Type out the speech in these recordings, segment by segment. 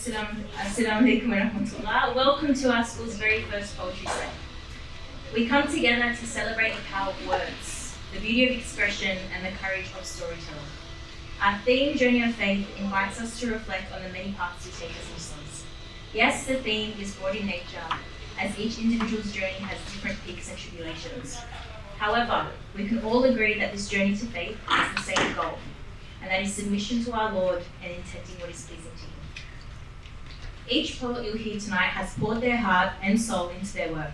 Assalamu alaikum wa rahmatullah. Welcome to our school's very first poetry slam. We come together to celebrate the power of words, the beauty of expression, and the courage of storytelling. Our theme, Journey of Faith, invites us to reflect on the many paths we take as Muslims. Yes, the theme is broad in nature, as each individual's journey has different peaks and tribulations. However, we can all agree that this journey to faith has the same goal, and that is submission to our Lord and intending what is pleasing to Him. Each poet you'll hear tonight has poured their heart and soul into their work,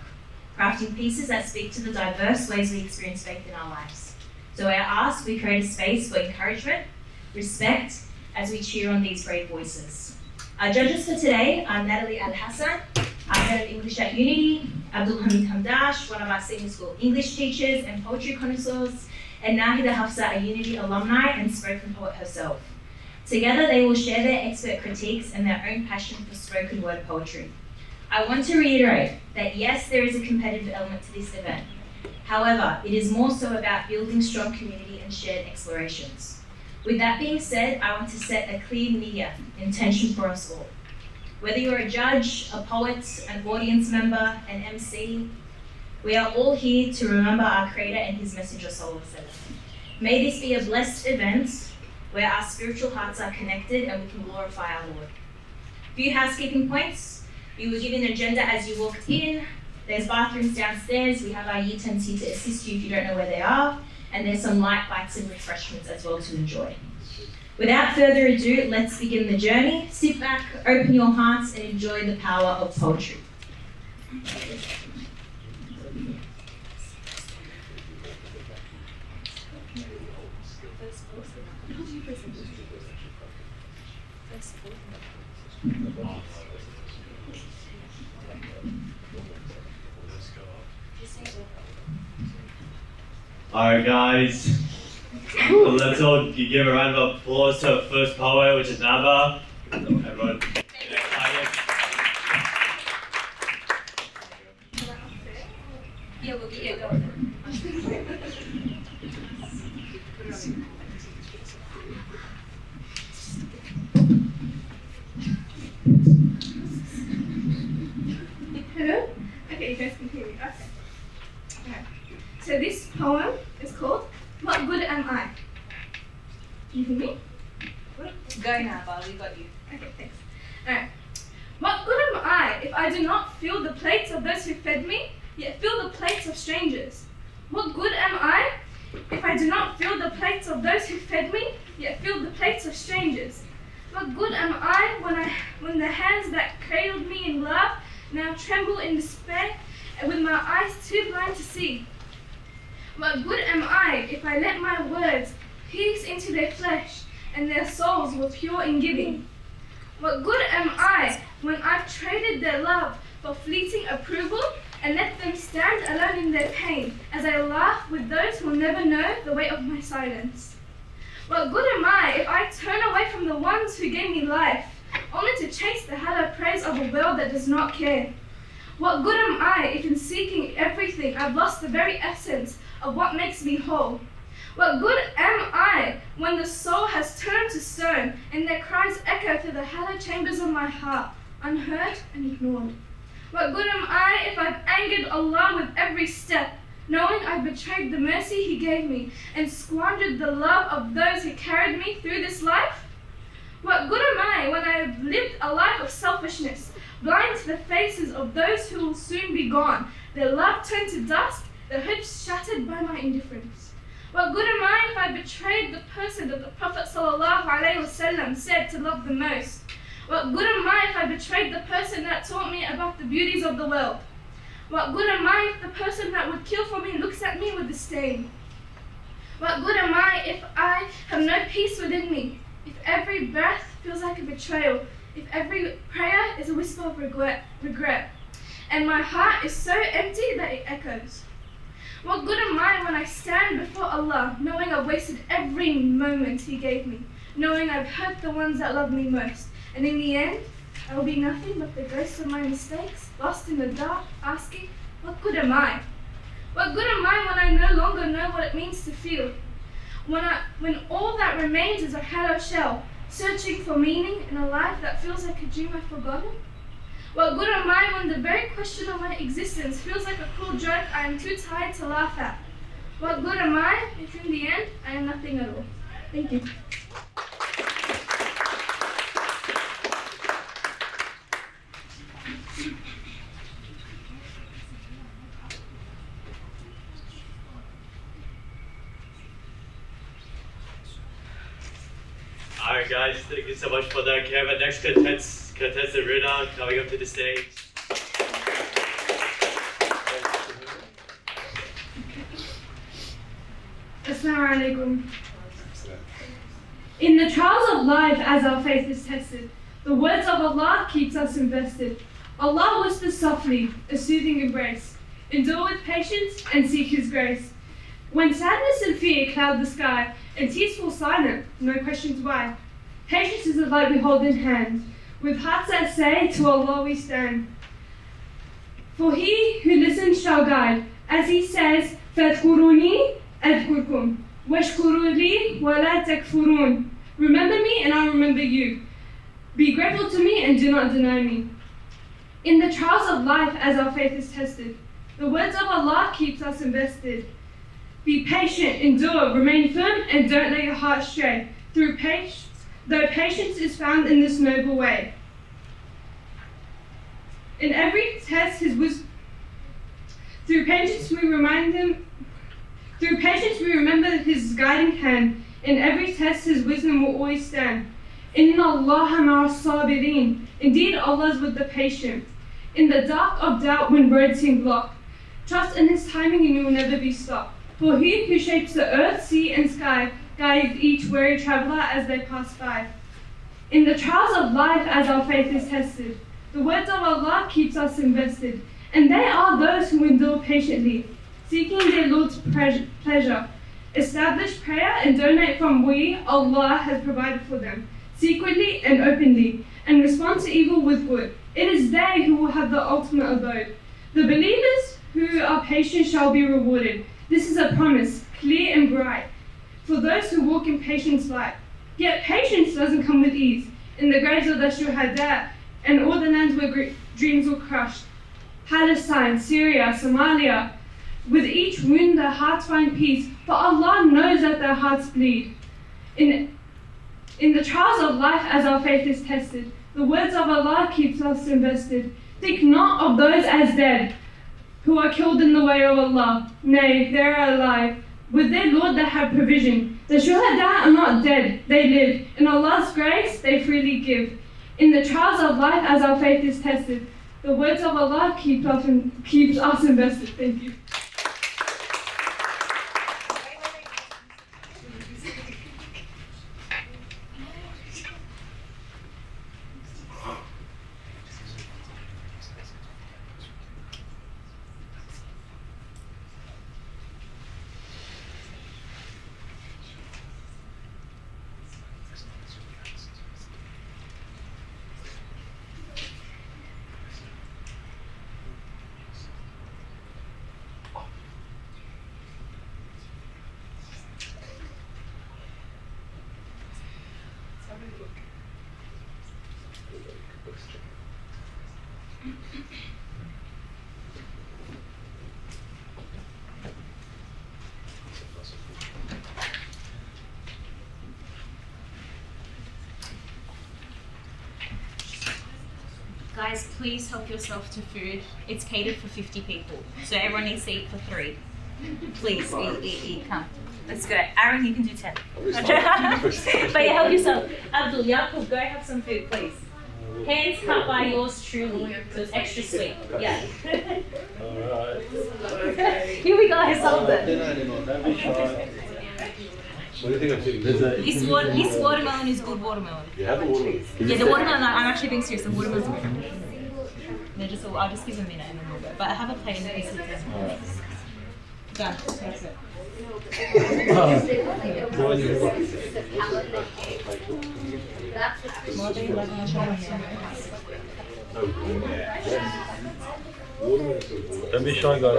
crafting pieces that speak to the diverse ways we experience faith in our lives. So I ask we create a space for encouragement, respect, as we cheer on these brave voices. Our judges for today are Natalie Al-Hassan, our head of English at Unity, Abdul Hamid Hamdash, one of our senior school English teachers and poetry connoisseurs, and Nahida Hafsa, a Unity alumni and spoken poet herself. Together they will share their expert critiques and their own passion for spoken word poetry. I want to reiterate that yes, there is a competitive element to this event. However, it is more so about building strong community and shared explorations. With that being said, I want to set a clear niyyah intention for us all. Whether you're a judge, a poet, an audience member, an MC, we are all here to remember our Creator and His Messenger Sallallahu Alaihi Wasallam. May this be a blessed event where our spiritual hearts are connected and we can glorify our Lord. Few housekeeping points. You were given an agenda as you walked in. There's bathrooms downstairs. We have our Year 10s here to assist you if you don't know where they are. And there's some light bites and refreshments as well to enjoy. Without further ado, let's begin the journey. Sit back, open your hearts, and enjoy the power of poetry. Alright guys, let's all give a round of applause to our first poet, which is Naba. Everyone. Hello? Okay, you guys can hear me. Okay. So this poem is called What Good Am I? Can you hear me? Go now, Bar, we got you. Okay, thanks. Alright. What good am I if I do not fill the plates of those who fed me, yet fill the plates of strangers? What good am I if I do not fill the plates of those who fed me, yet fill the plates of strangers? What good am I when the hands that cradled me in love now tremble in despair, and with my eyes too blind to see? What good am I if I let my words pierce into their flesh, and their souls were pure in giving? What good am I when I've traded their love for fleeting approval, and let them stand alone in their pain, as I laugh with those who will never know the weight of my silence? What good am I if I turn away from the ones who gave me life, only to chase the hallowed praise of a world that does not care? What good am I if in seeking everything I've lost the very essence of what makes me whole? What good am I when the soul has turned to stone and their cries echo through the hallowed chambers of my heart, unheard and ignored? What good am I if I've angered Allah with every step, knowing I've betrayed the mercy He gave me and squandered the love of those who carried me through this life? What good am I when I have lived a life of selfishness, blind to the faces of those who will soon be gone, their love turned to dust, their hopes shattered by my indifference? What good am I if I betrayed the person that the Prophet ﷺ said to love the most? What good am I if I betrayed the person that taught me about the beauties of the world? What good am I if the person that would kill for me looks at me with disdain? What good am I if I have no peace within me, if every breath feels like a betrayal, if every prayer is a whisper of regret, and my heart is so empty that it echoes? What good am I when I stand before Allah, knowing I've wasted every moment He gave me, knowing I've hurt the ones that love me most, and in the end, I will be nothing but the ghost of my mistakes, lost in the dark, asking, what good am I? What good am I when I no longer know what it means to feel? When all that remains is a hollow shell, searching for meaning in a life that feels like a dream I've forgotten? What good am I when the very question of my existence feels like a cruel joke I am too tired to laugh at? What good am I if in the end I am nothing at all? Thank you. Alright guys, thank you so much for that. Can I have a next contestant Rina coming up to the stage? Assalamu alaikum. In the trials of life as our faith is tested, the words of Allah keeps us invested. Allah whispers softly, a soothing embrace. Endure with patience and seek His grace. When sadness and fear cloud the sky, and tears fall silent, no questions why. Patience is the light we hold in hand. With hearts that say, to Allah we stand. For he who listens shall guide, as He says, فَاذْكُرُونِي أَذْكُرْكُمْ وَاشْكُرُوا لِي وَلَا تَكْفُرُونَ. Remember me and I'll remember you. Be grateful to me and do not deny me. In the trials of life as our faith is tested, the words of Allah keeps us invested. Be patient, endure, remain firm, and don't let your heart stray. Though patience is found in this noble way. In every test, through patience we remember His guiding hand. In every test, His wisdom will always stand. Inna Allaha ma'as sabirin. Indeed, Allah is with the patient. In the dark of doubt, when roads seem blocked, trust in His timing and you will never be stopped. For He who shapes the earth, sea, and sky guides each weary traveler as they pass by. In the trials of life as our faith is tested, the words of Allah keeps us invested, and they are those who endure patiently, seeking their Lord's pleasure. Establish prayer and donate from Allah has provided for them, secretly and openly, and respond to evil with good. It is they who will have the ultimate abode. The believers who are patient shall be rewarded. This is a promise, clear and bright, for those who walk in patience light. Yet patience doesn't come with ease. In the graves of the shuhada, and all the lands where dreams were crushed, Palestine, Syria, Somalia, with each wound their hearts find peace, for Allah knows that their hearts bleed. In the trials of life as our faith is tested, the words of Allah keeps us invested. Think not of those as dead, who are killed in the way of Allah. Nay, they are alive. With their Lord they have provision. The shuhada are not dead, they live. In Allah's grace they freely give. In the trials of life as our faith is tested, the words of Allah keeps us invested. Thank you. Guys, please help yourself to food. It's catered for 50 people, so everyone needs to eat for 3. Please, eat, come. Let's go. Aaron, you can do 10. But yeah, help yourself. Abdul, Yaqub, go have some food, please. Hands cut by yours truly, so it's extra sweet. Yeah. Alright. Here we go, I solved it. What do you think I'm sitting? This watermelon is good watermelon. You have a watermelon? Yeah, the watermelon, I'm actually being serious, the watermelon's good. I'll just give a minute and then we'll go. But I have a plate and a piece of it. Alright. Done. That's it. Don't be shy, guys.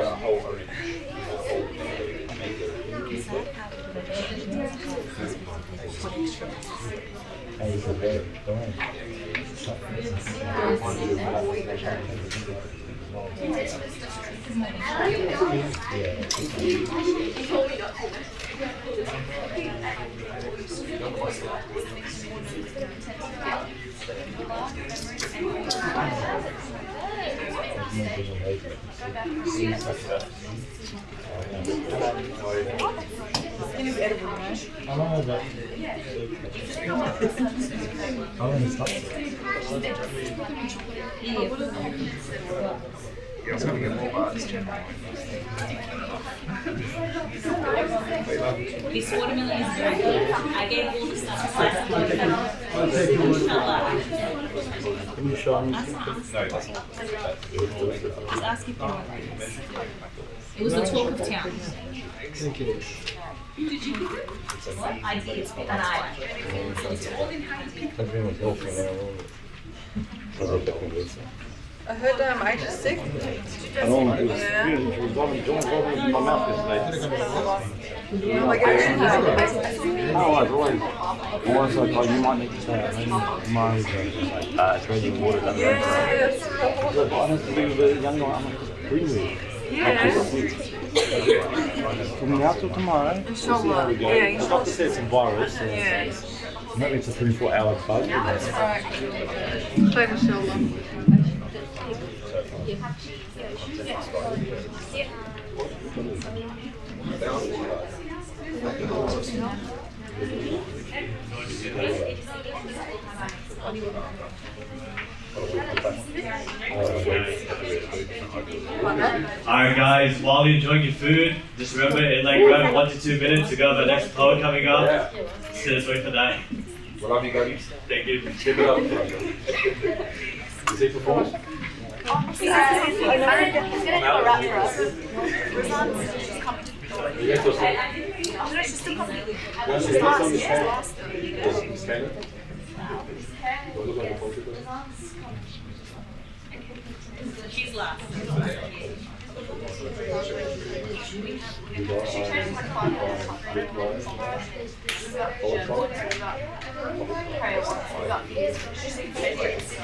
This watermelon is very good. I gave all the stuff to slice of watermelon. Just ask if they want this. It was the talk of town. Thank you. Did you cook it? What? I did, and I. I heard Aisha's sick. I don't know. Yeah. She was vomiting my mouth yesterday. Like No, I was like, oh, you might need to stay at home. Mine was drinking water down there. yes. But honestly, the young guy, I'm like, really? Yes. Coming out till tomorrow. Inshallah. Yeah, Yeah, the doctor said it's a virus. Yes. Maybe it's a 24-hour bug. Right. Khayr, inshallah. Alright guys, while you're enjoying your food, just remember in like around 1 to 2 minutes we got the next poet coming up. So just wait for that. What love you guys? Thank you. Keep it up. Is he performance? He's gonna do a rap for us. Rizan's just coming. Yes, or something? No, she's still coming. Yes, She's yes, last. on the She's stand. last. Yes, on the stand. Don't look on the photo. She's last.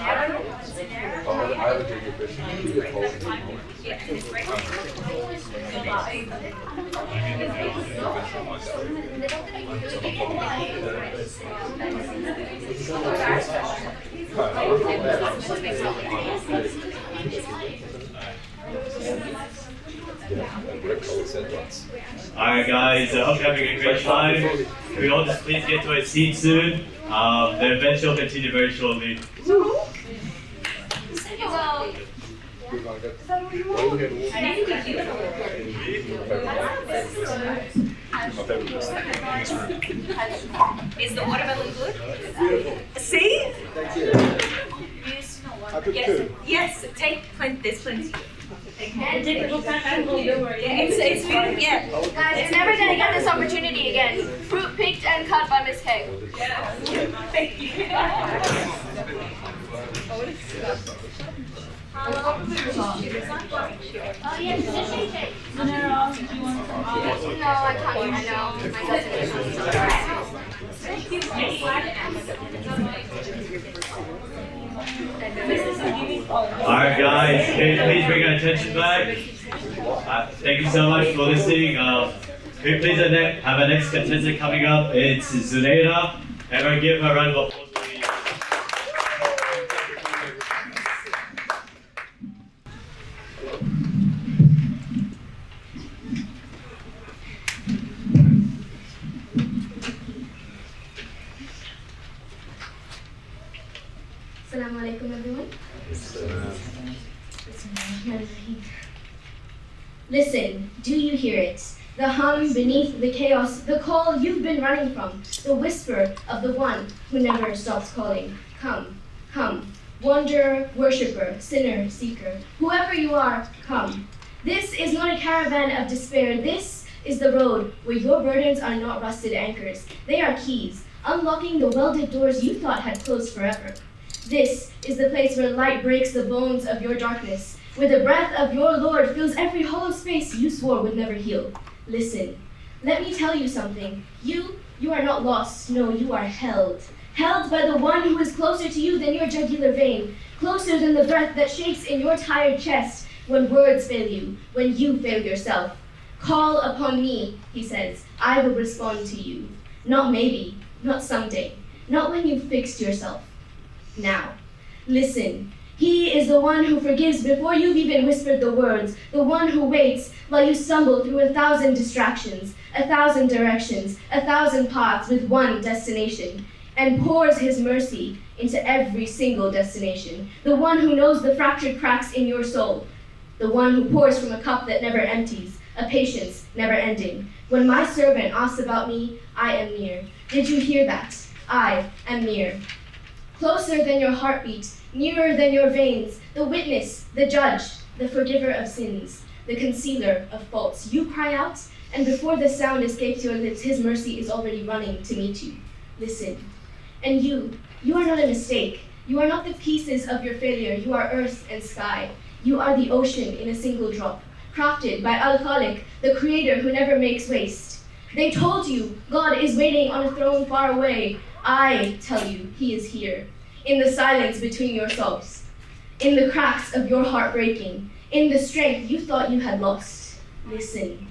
I have a drink of fish. Alright guys, I hope you're having a great time. Can we all just please get to our seats soon? The event will continue very shortly. Is the watermelon good? See? Yes, yes, take plenty, there's plenty. Yeah, it's food, yeah. Guys, you're never gonna get this opportunity again. Fruit picked and cut by Miss K. Thank you. Oh yeah, position change. No, I can't. I know. My Alright guys, can you please bring our attention back? Thank you so much for listening. Can we please have our next contestant coming up? It's Zunaida. Everyone give her a round of applause, please. Assalamu alaikum everyone. Listen, do you hear it? The hum beneath the chaos, the call you've been running from, the whisper of the one who never stops calling. Come, come, wanderer, worshipper, sinner, seeker, whoever you are, come. This is not a caravan of despair. This is the road where your burdens are not rusted anchors. They are keys, unlocking the welded doors you thought had closed forever. This is the place where light breaks the bones of your darkness, where the breath of your Lord fills every hollow space you swore would never heal. Listen, Let me tell you something. You are not lost. No, you are held. Held by the one who is closer to you than your jugular vein, closer than the breath that shakes in your tired chest when words fail you, when you fail yourself. Call upon me, he says. I will respond to you. Not maybe, not someday, not when you've fixed yourself. Now, listen. He is the one who forgives before you've even whispered the words, the one who waits while you stumble through 1,000 distractions, 1,000 directions, 1,000 paths with one destination, and pours his mercy into every single destination, the one who knows the fractured cracks in your soul, the one who pours from a cup that never empties, a patience never ending. When my servant asks about me, I am near. Did you hear that? I am near. Closer than your heartbeat, nearer than your veins, the witness, the judge, the forgiver of sins, the concealer of faults. You cry out, and before the sound escapes your lips, his mercy is already running to meet you. Listen. And you are not a mistake. You are not the pieces of your failure. You are earth and sky. You are the ocean in a single drop, crafted by Al-Khaliq, the creator who never makes waste. They told you God is waiting on a throne far away. I tell you, he is here, in the silence between your sobs, in the cracks of your heart breaking, in the strength you thought you had lost. Listen.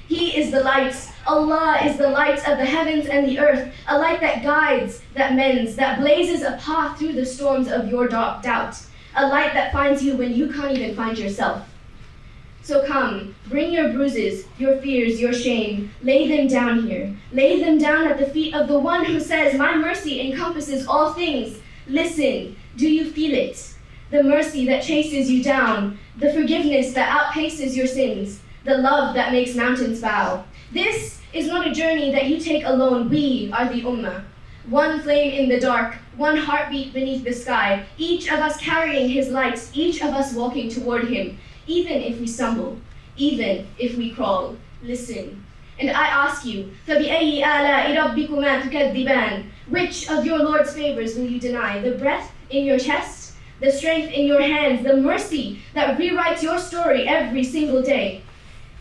He is the light. Allah is the light of the heavens and the earth, a light that guides, that mends, that blazes a path through the storms of your doubt, a light that finds you when you can't even find yourself. So come, bring your bruises, your fears, your shame, lay them down here. Lay them down at the feet of the one who says, my mercy encompasses all things. Listen, do you feel it? The mercy that chases you down, the forgiveness that outpaces your sins, the love that makes mountains bow. This is not a journey that you take alone. We are the Ummah. One flame in the dark, one heartbeat beneath the sky, each of us carrying his light, each of us walking toward him. Even if we stumble, even if we crawl, listen. And I ask you, فَبِأَيِّ آلَاءِ رَبِّكُمَا تُكَذِّبَانِ? Which of your Lord's favors will you deny? The breath in your chest, the strength in your hands, the mercy that rewrites your story every single day.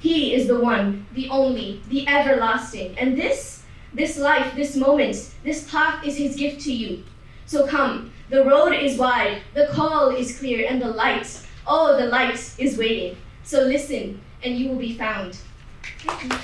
He is the one, the only, the everlasting. And this life, this moment, this path is his gift to you. So come, the road is wide, the call is clear, and the light, oh, the light is waiting. So listen, and you will be found. Thank you.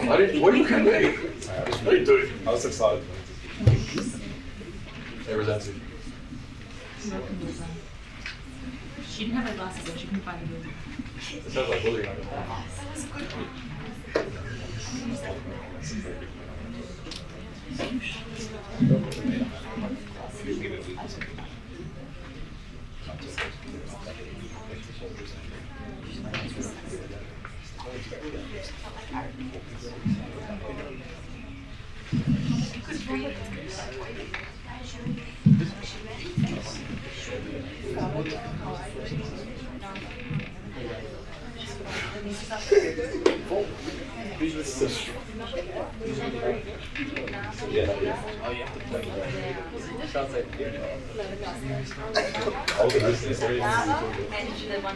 What are you looking at me? What are you doing? I was excited. It was empty. She didn't have her glasses on, she couldn't find the room. It sounds like bullying.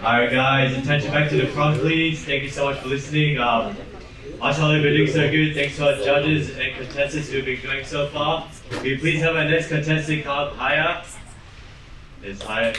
Alright guys, attention back to the front please. Thank you so much for listening. Mashallah, you've been doing so good. Thanks to our judges and contestants who've been doing so far. Will you please have our next contestant called Haya? It's Haya.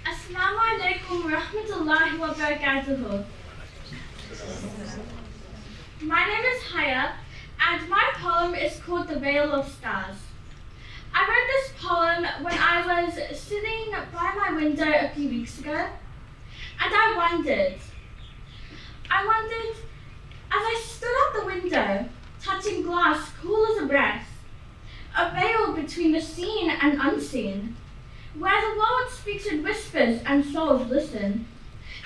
Assalamu alaikum wa rahmatullahi wa barakatuh. My name is Haya, and my poem is called The Veil of Stars. I wrote this poem when I was sitting by my window a few weeks ago, and I wondered, as I stood at the window, touching glass cool as a breath, a veil between the seen and unseen, where the world speaks in whispers and souls listen.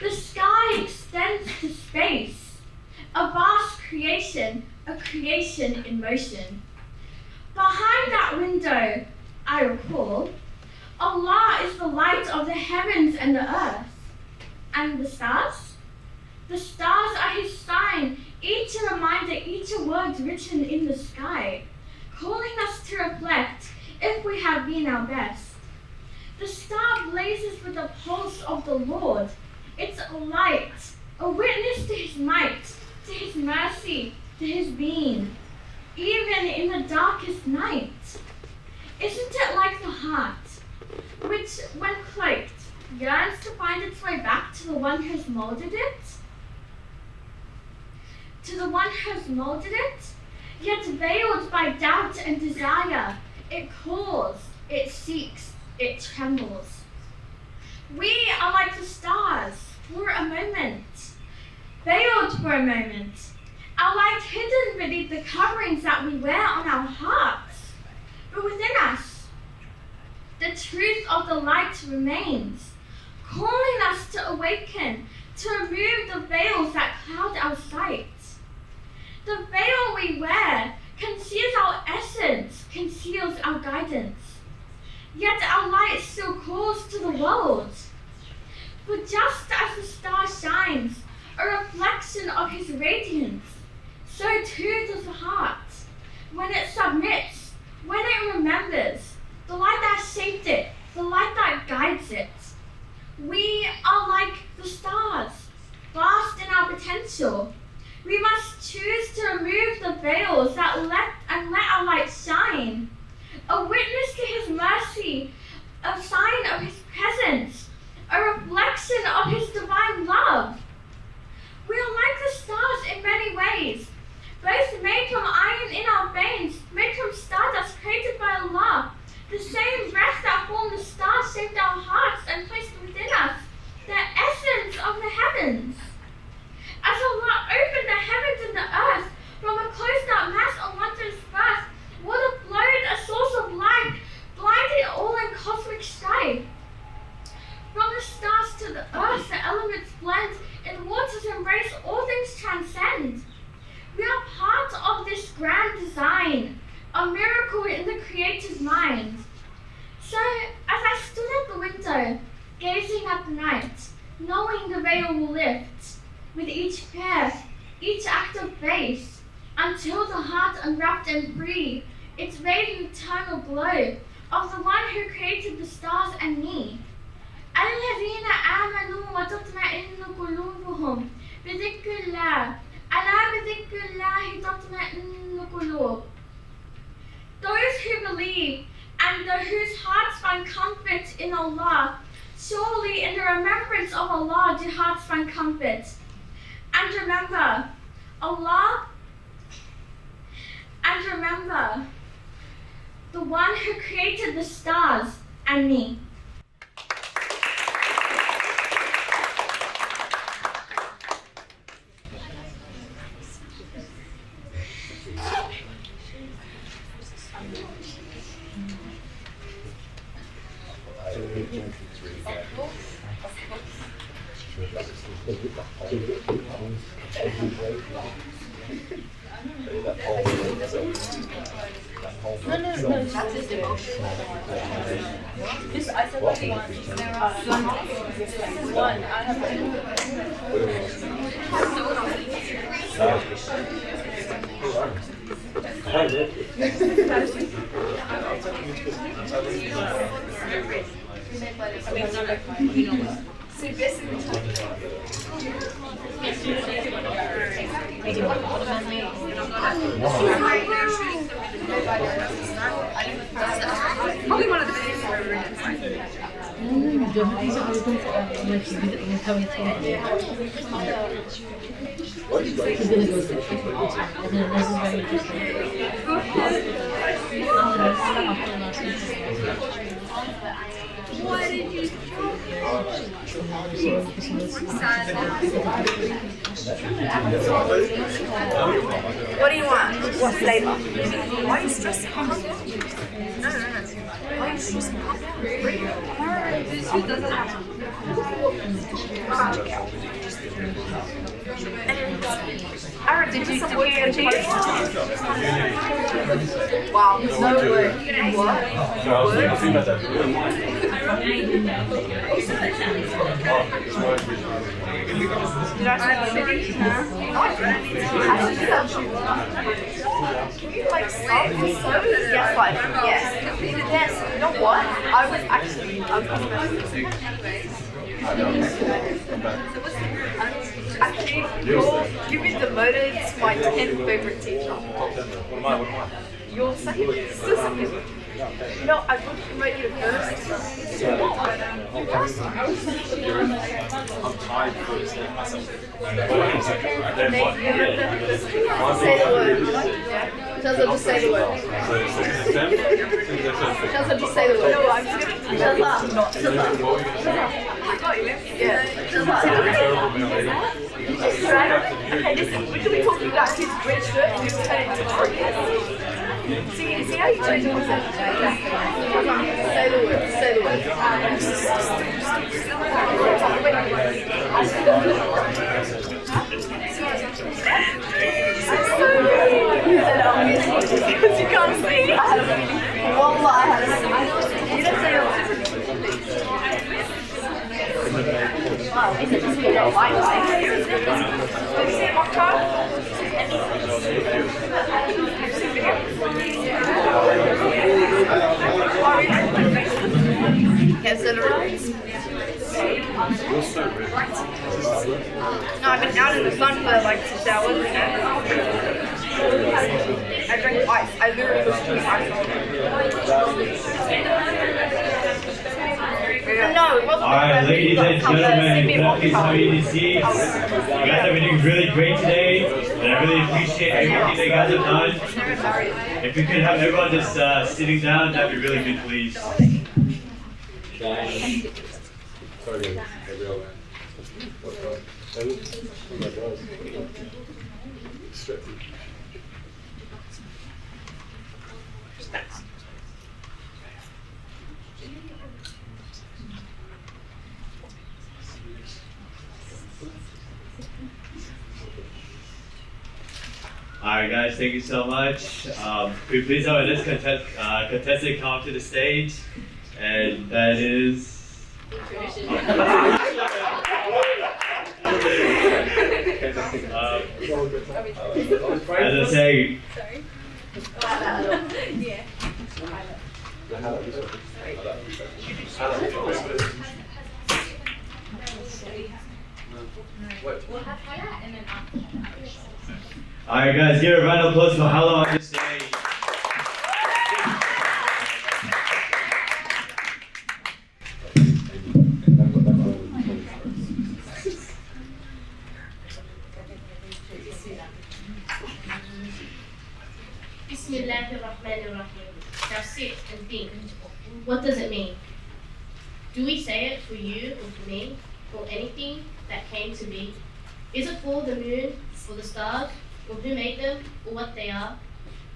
The sky extends to space, a vast creation, a creation in motion. Behind that window, I recall, Allah is the light of the heavens and the earth. And the stars? The stars are His sign, each a reminder, each a word written in the sky, calling us to reflect if we have been our best. The star blazes with the pulse of the Lord. It's a light, a witness to His might, to His mercy, to His being, even in the darkest night. Isn't it like the heart, which, when cloaked, yearns to find its way back to the one who has molded it? To the one who has molded it, yet veiled by doubt and desire, it calls, it seeks, it trembles. We are like the stars for a moment, veiled for a moment, our light hidden beneath the coverings that we wear on our hearts. But within us, the truth of the light remains, calling us to awaken, to remove the veils that cloud our sight. The veil we wear conceals our essence, conceals our guidance. Yet our light still calls to the world. For just as the star shines, a reflection of His radiance, so too does the heart. When it submits, when it remembers, the light that shaped it, the light that guides it. We are like the stars, vast in our potential. We must choose to remove the veils that let our light shine. A witness to His mercy, a sign of His presence, a reflection of His divine love. We are like the stars in many ways, both made from iron in our veins, made from stardust created by Allah. The same breath that formed the stars shaped our hearts and placed within us the essence of the heavens. As Allah opened the heavens and the earth from a closed-out mass of wondrous birth, water flowed, a source of life, blinded all in cosmic strife. From the stars to the earth, the elements blend, in waters embrace, all things transcend. We are part of this grand design, a miracle in the Creator's mind. So, as I stood at the window, gazing at the night, knowing the veil will lift, with each prayer, each act of faith, until the heart unwrapped and free, its radiant eternal glow of the one who created the stars and me. الذين آمنوا وتطمئن قلوبهم بذكر الله ألا بذكر الله تطمئن القلوب. Those who believe and whose hearts find comfort in Allah, surely in the remembrance of Allah do hearts find comfort. And remember Allah, and remember the one who created the stars and me. No, that's his devotion. This, I said one. This is one. I have Probably one of the videos. these are open to if you visit them coming to it. He's gonna go to the trip and then this is very interesting. Why did you What do you want? What flavor? Why are you stressing? Calm down. No. Why are you stressing? Calm down. Breathe. No, doesn't happen. Aaron, did you some work for tea? Wow, no way. What? Did I say shitty? No, I didn't. Can you like stop? So yes, like yes. You know what? I was actually you've been demoted to my 10th favorite teacher. What am I? You're second. Still second. No, I would promote you first. I'm tied first. Say the word. Yeah. Chelsea, just say the word. Chelsea, just say the word. No, I'm just gonna. I got you. Yeah. Okay, listen, we could be talking about kids' red shirt and you turn it into Oreos. See how you change the concept? Say the word. Say the word. Because you can't see. Wallah, I had a. You don't say it. Wow, is it just a white light? Did you see my car? No, I've been out in the sun for like 6 hours. I drank ice. I literally was drinking ice. No, it wasn't. Alright, ladies and gentlemen, please come in to seats. You guys have been doing really great today, and I really appreciate everything that you guys have done. If you could have everyone just sitting down, that'd be really good, please. Sorry, Gabriel. Alright guys, thank you so much. Could you please have our next contestant come up to the stage? And that is... as I say... Alright guys, give a round of applause for Hello on the stage. Bismillahirrahmanirrahim. Now sit and think. What does it mean? Do we say it for you or for me, or anything that came to be? Is it for the moon, or the stars, or who made them, or what they are?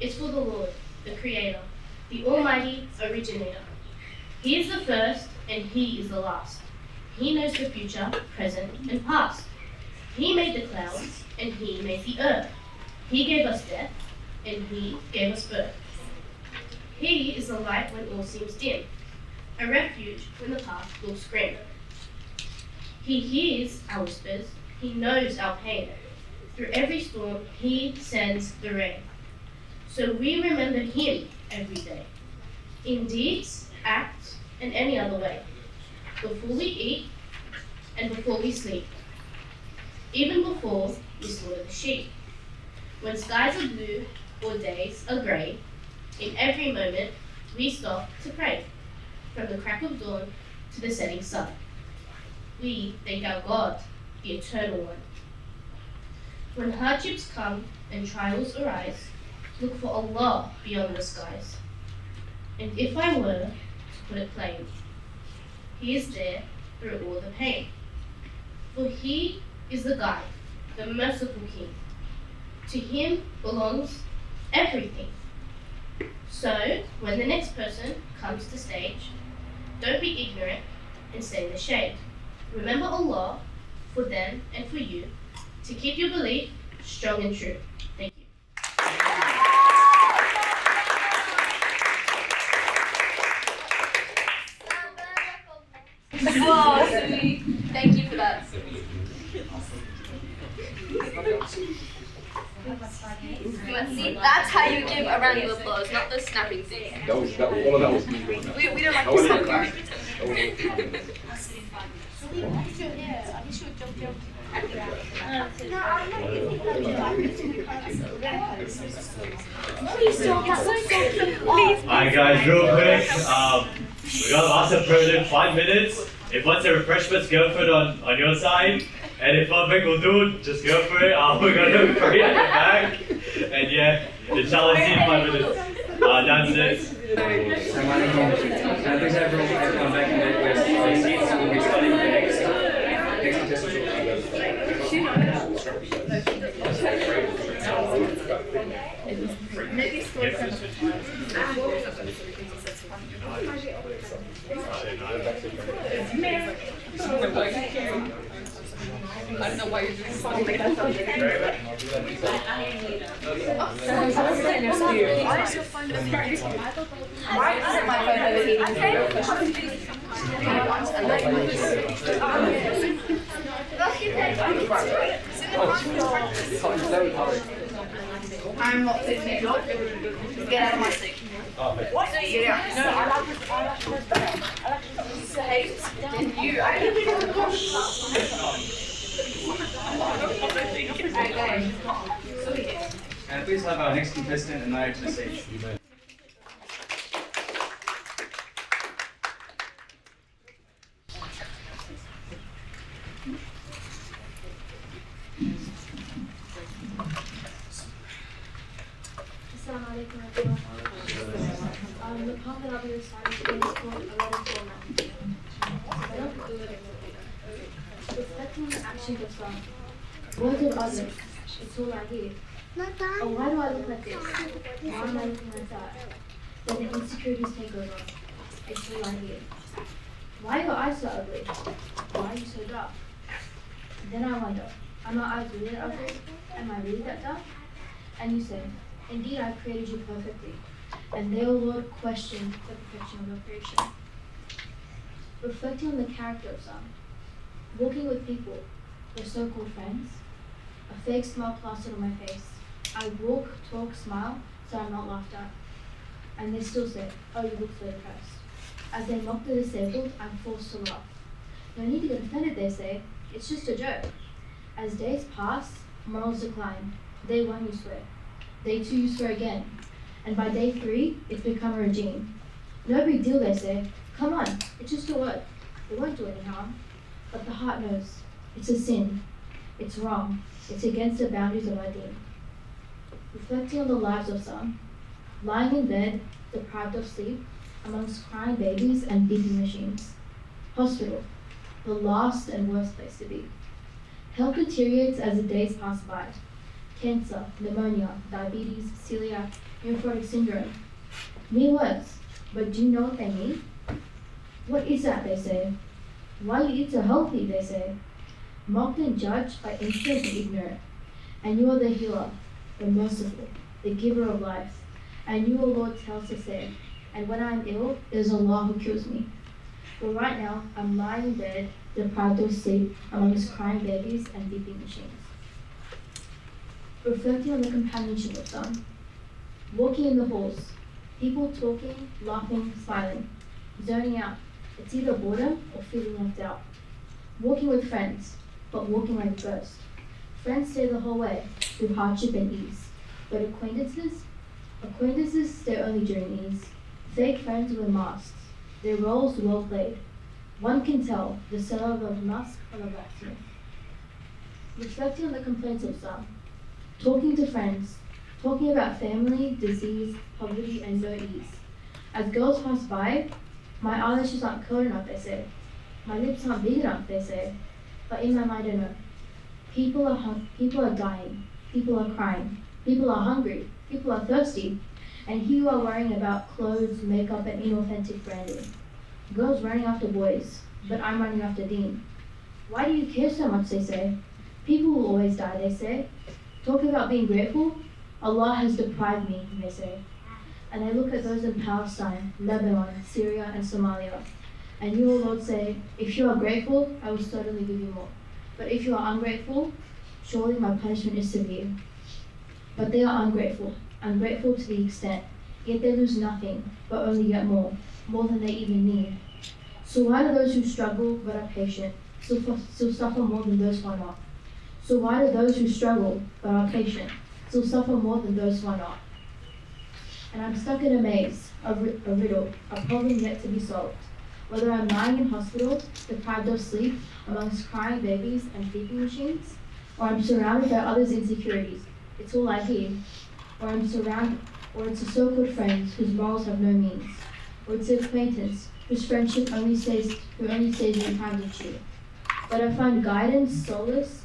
It's for the Lord, the Creator, the Almighty Originator. He is the first, and He is the last. He knows the future, present, and past. He made the clouds, and He made the earth. He gave us death, and He gave us birth. He is the light when all seems dim, a refuge when the path looks grim. He hears our whispers, He knows our pain. Through every storm, He sends the rain. So we remember Him every day, in deeds, acts, and any other way, before we eat and before we sleep, even before we slaughter the sheep. When skies are blue or days are grey, in every moment we stop to pray. From the crack of dawn to the setting sun. We thank our God, the Eternal One. When hardships come and trials arise, look for Allah beyond the skies. And if I were to put it plain, He is there through all the pain. For He is the guide, the merciful King. To Him belongs everything. So, when the next person comes to stage, don't be ignorant and stay in the shade. Remember Allah for them and for you to keep your belief strong and true. Thank you. Whoa, sweet. Thank you for that. Let's see, that's how you give a round of applause, not the snapping thing. All of that was me. We don't like this kind of card. Alright guys, real quick, we got lots of prototype 5 minutes. If once the refreshments, go for it on your side. And if one thing will do it, just go for it. We're gonna free at the back. And yeah, inshallah see you in 5 minutes. That's it. Please everyone back in their seats. We'll be starting with the next I don't know why you're doing something like that. Why is your phone overheating? Why isn't my phone overheating? I'm not sitting here. Get out of my seat. What? Get out. No, I like then you. And please have our next contestant and I to the stage. Assalamualaikum warahmatullahi. The poem that I'll be reciting today is called 11 Format. Reflecting on the actions of some. Words of others, it's all I hear. Oh, why do I look like this? Why am I looking like that? Then the insecurities take over. It's all I hear. Why are your eyes so ugly? Why are you so dark? Then I wonder, are my eyes really that ugly? Am I really that dark? And you say, indeed I created you perfectly. And they, O Lord, question the perfection of your creation. Reflecting on the character of some. Walking with people, their so-called friends. A fake smile plastered on my face. I walk, talk, smile, so I'm not laughed at. And they still say, oh, you look so depressed. As they mock the disabled, I'm forced to laugh. No need to get offended, they say. It's just a joke. As days pass, morals decline. Day 1 you swear. Day 2 you swear again. And by day 3, it's become a regime. No big deal, they say. Come on, it's just a word. It won't do any harm. But the heart knows. It's a sin. It's wrong. It's against the boundaries of our deen. Reflecting on the lives of some. Lying in bed, deprived of sleep, amongst crying babies and beeping machines. Hospital, the last and worst place to be. Health deteriorates as the days pass by. Cancer, pneumonia, diabetes, celiac, nephrotic syndrome. Mere words, but do you know what they mean? What is that, they say? Why you eat so healthy, they say? Mocked and judged by ignorant and ignorant. And you are the healer, the merciful, the giver of life. And you, O Lord, tell us to say, and when I am ill, it is Allah who cures me. But right now, I'm lying in bed, deprived of sleep, amongst crying babies and beeping machines. Reflecting on the companionship of some. Walking in the halls, people talking, laughing, smiling, zoning out. It's either boredom or feeling left out. Walking with friends, but walking like a ghost. Friends stay the whole way, through hardship and ease. But acquaintances stay only during ease. Fake friends wear masks, their roles well played. One can tell the seller of a musk from a blacksmith. Reflecting on the complaints of some, talking to friends, talking about family, disease, poverty, and no ease. As girls pass by, my eyelashes aren't curled enough, they say. My lips aren't big enough, they say. But in my mind, I know. People are dying. People are crying. People are hungry. People are thirsty. And here you are worrying about clothes, makeup, and inauthentic branding. Girls running after boys, but I'm running after Dean. Why do you care so much, they say? People will always die, they say. Talk about being grateful. Allah has deprived me, they say. And I look at those in Palestine, Lebanon, Syria, and Somalia. And you, O Lord, say, if you are grateful, I will certainly give you more. But if you are ungrateful, surely my punishment is severe. But they are ungrateful to the extent, yet they lose nothing, but only get more than they even need. So why do those who struggle but are patient still suffer more than those who are not? So why do those who struggle but are patient still suffer more than those who are not? And I'm stuck in a maze, a riddle, a problem yet to be solved. Whether I'm lying in hospital, deprived of sleep, amongst crying babies and feeding machines, or I'm surrounded by others' insecurities, it's all I hear. Or it's a so-called friend whose morals have no means, or it's an acquaintance whose friendship only stays in times of cheer. But I find guidance, solace,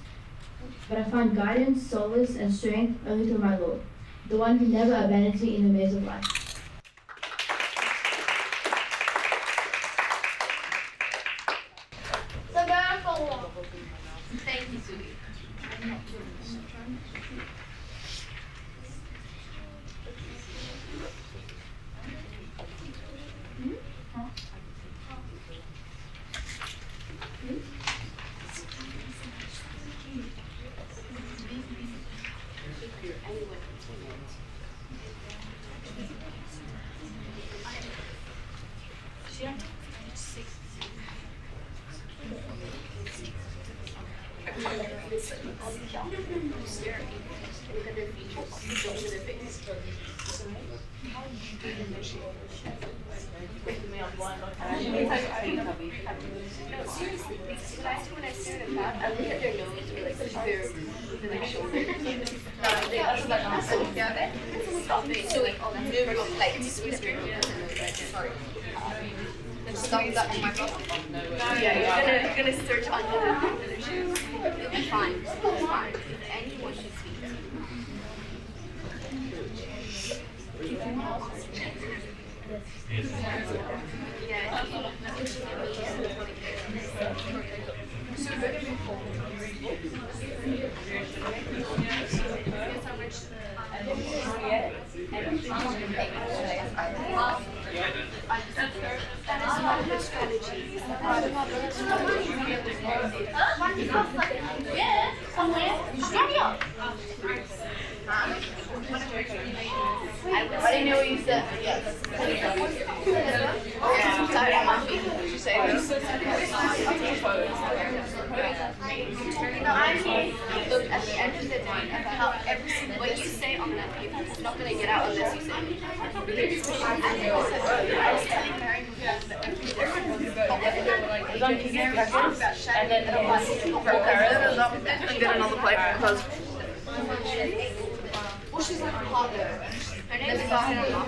and strength only through my Lord, the one who never abandons me in the maze of life. Thank you, sweetie. Seriously, because when I stared at that, I looked at their nose or like their shoulders. They also like also together. Stop it. So like like sorry. Stop that in my mouth. Yeah, you're gonna search under their shoes. It'll be fine. It's fine. If anyone should see them. That is not a good strategy. I didn't know what you said. Yes. I'm sorry, I'm on feet. Did you say this? Look, at the end of the day, how every single what you say on that paper is not going to get out unless you say it. I was telling Mary and then get another plate because well, she's like hot there. Her name is everyone's typing up.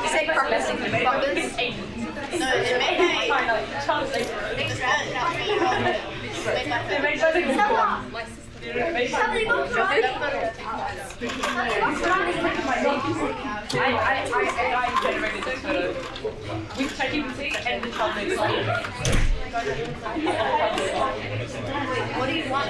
You say purpose. No, it may be. I generated this photo with ChatGPT and the chocolate song. What do you want?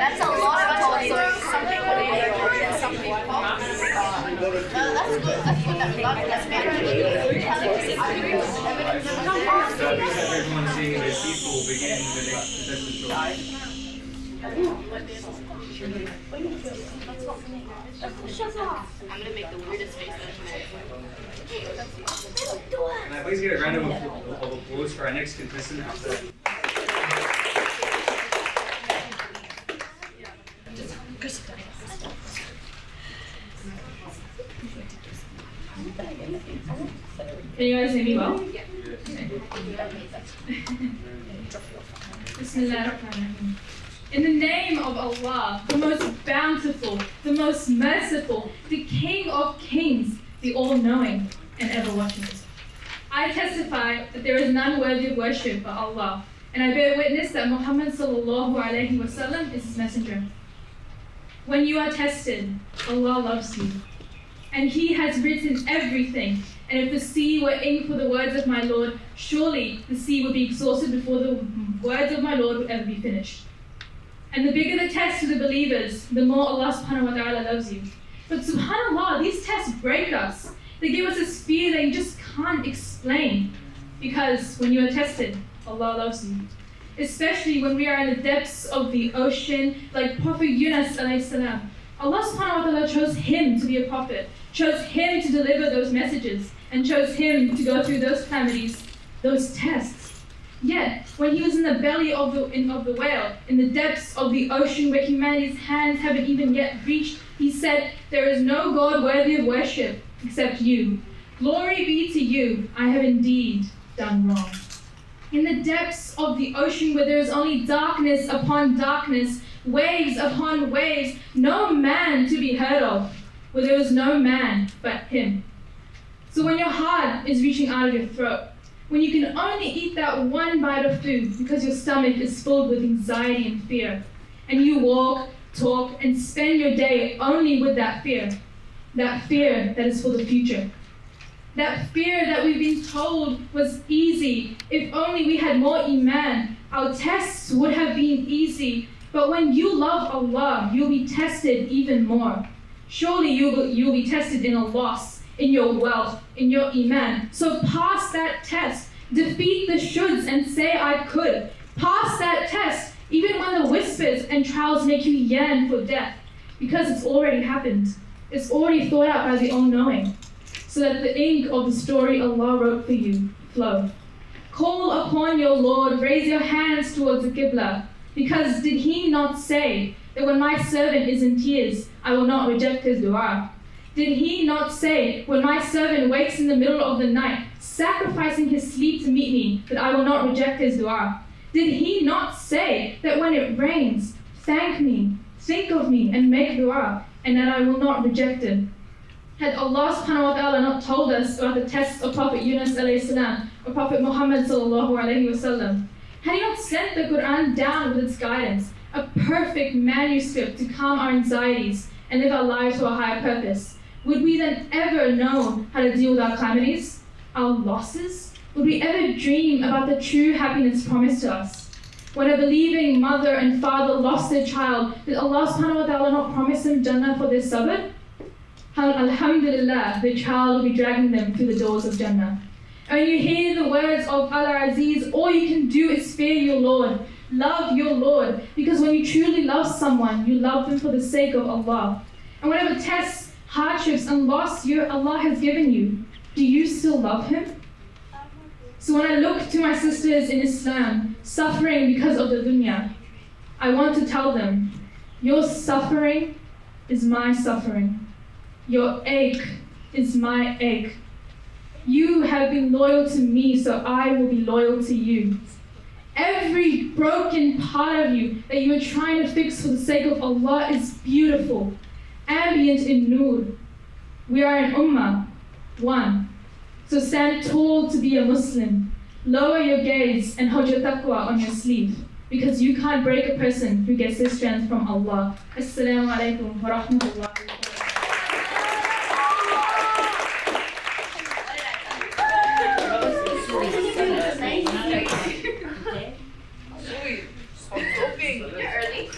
That's a lot of total. So some people and some people. That's good. That's good. That's not that's Everyone seeing the people beginning the next story. I'm gonna make the weirdest face Can I please get a round of applause for our next contestant after that? Can you guys hear me well? Bismillahirrahmanirrahim. In the name of Allah, the most bountiful, the most merciful, the King of kings, the all-knowing and ever-watching. I testify that there is none worthy of worship but Allah, and I bear witness that Muhammad sallallahu alaihi wasallam is his messenger. When you are tested, Allah loves you, and He has written everything. And if the sea were ink for the words of my Lord, surely the sea would be exhausted before the words of my Lord would ever be finished. And the bigger the test to the believers, the more Allah subhanahu wa ta'ala loves you. But subhanAllah, these tests break us. They give us this fear that you just can't explain. Because when you are tested, Allah loves you. Especially when we are in the depths of the ocean, like Prophet Yunus alayhi salam. Allah subhanahu wa ta'ala chose him to be a prophet, chose him to deliver those messages, and chose him to go through those calamities, those tests. Yet, when he was in the belly of the whale, in the depths of the ocean where humanity's hands haven't even yet reached, he said, "There is no God worthy of worship except you. Glory be to you, I have indeed done wrong." In the depths of the ocean where there is only darkness upon darkness, waves upon waves, no man to be heard of, where there was no man but him. So when your heart is reaching out of your throat, when you can only eat that one bite of food because your stomach is filled with anxiety and fear, and you walk, talk, and spend your day only with that fear that is for the future. That fear that we've been told was easy. If only we had more iman, our tests would have been easy. But when you love Allah, you'll be tested even more. Surely you'll be tested in a loss, in your wealth, in your iman. So pass that test. Defeat the shoulds and say, "I could." Pass that test, even when the whispers and trials make you yearn for death. Because it's already happened. It's already thought out by the all-knowing. So that the ink of the story Allah wrote for you flow. Call upon your Lord, raise your hands towards the Qibla. Because did He not say that when my servant is in tears, I will not reject his dua? Did He not say, when my servant wakes in the middle of the night, sacrificing his sleep to meet me, that I will not reject his dua? Did He not say that when it rains, thank me, think of me, and make dua, and that I will not reject it? Had Allah subhanahu wa ta'ala not told us about the tests of Prophet Yunus alayhi salam, or Prophet Muhammad sallallahu alayhi wa sallam, had He not sent the Quran down with its guidance, a perfect manuscript to calm our anxieties and live our lives for a higher purpose, would we then ever know how to deal with our calamities, our losses? Would we ever dream about the true happiness promised to us? When a believing mother and father lost their child, did Allah subhanahu wa ta'ala not promise them Jannah for their sabr? Alhamdulillah, the child will be dragging them through the doors of Jannah. And when you hear the words of Al-Aziz, all you can do is fear your Lord. Love your Lord. Because when you truly love someone, you love them for the sake of Allah. And whatever tests, hardships, and loss Allah has given you, do you still love Him? So when I look to my sisters in Islam, suffering because of the dunya, I want to tell them, your suffering is my suffering. Your ache is my ache. You have been loyal to me, so I will be loyal to you. Every broken part of you that you are trying to fix for the sake of Allah is beautiful, ambient in nur. We are an ummah, one. So stand tall to be a Muslim. Lower your gaze and hold your taqwa on your sleeve, because you can't break a person who gets their strength from Allah. Assalamu alaikum wa rahmatullahi wa barakatuh. Stop talking. You're early.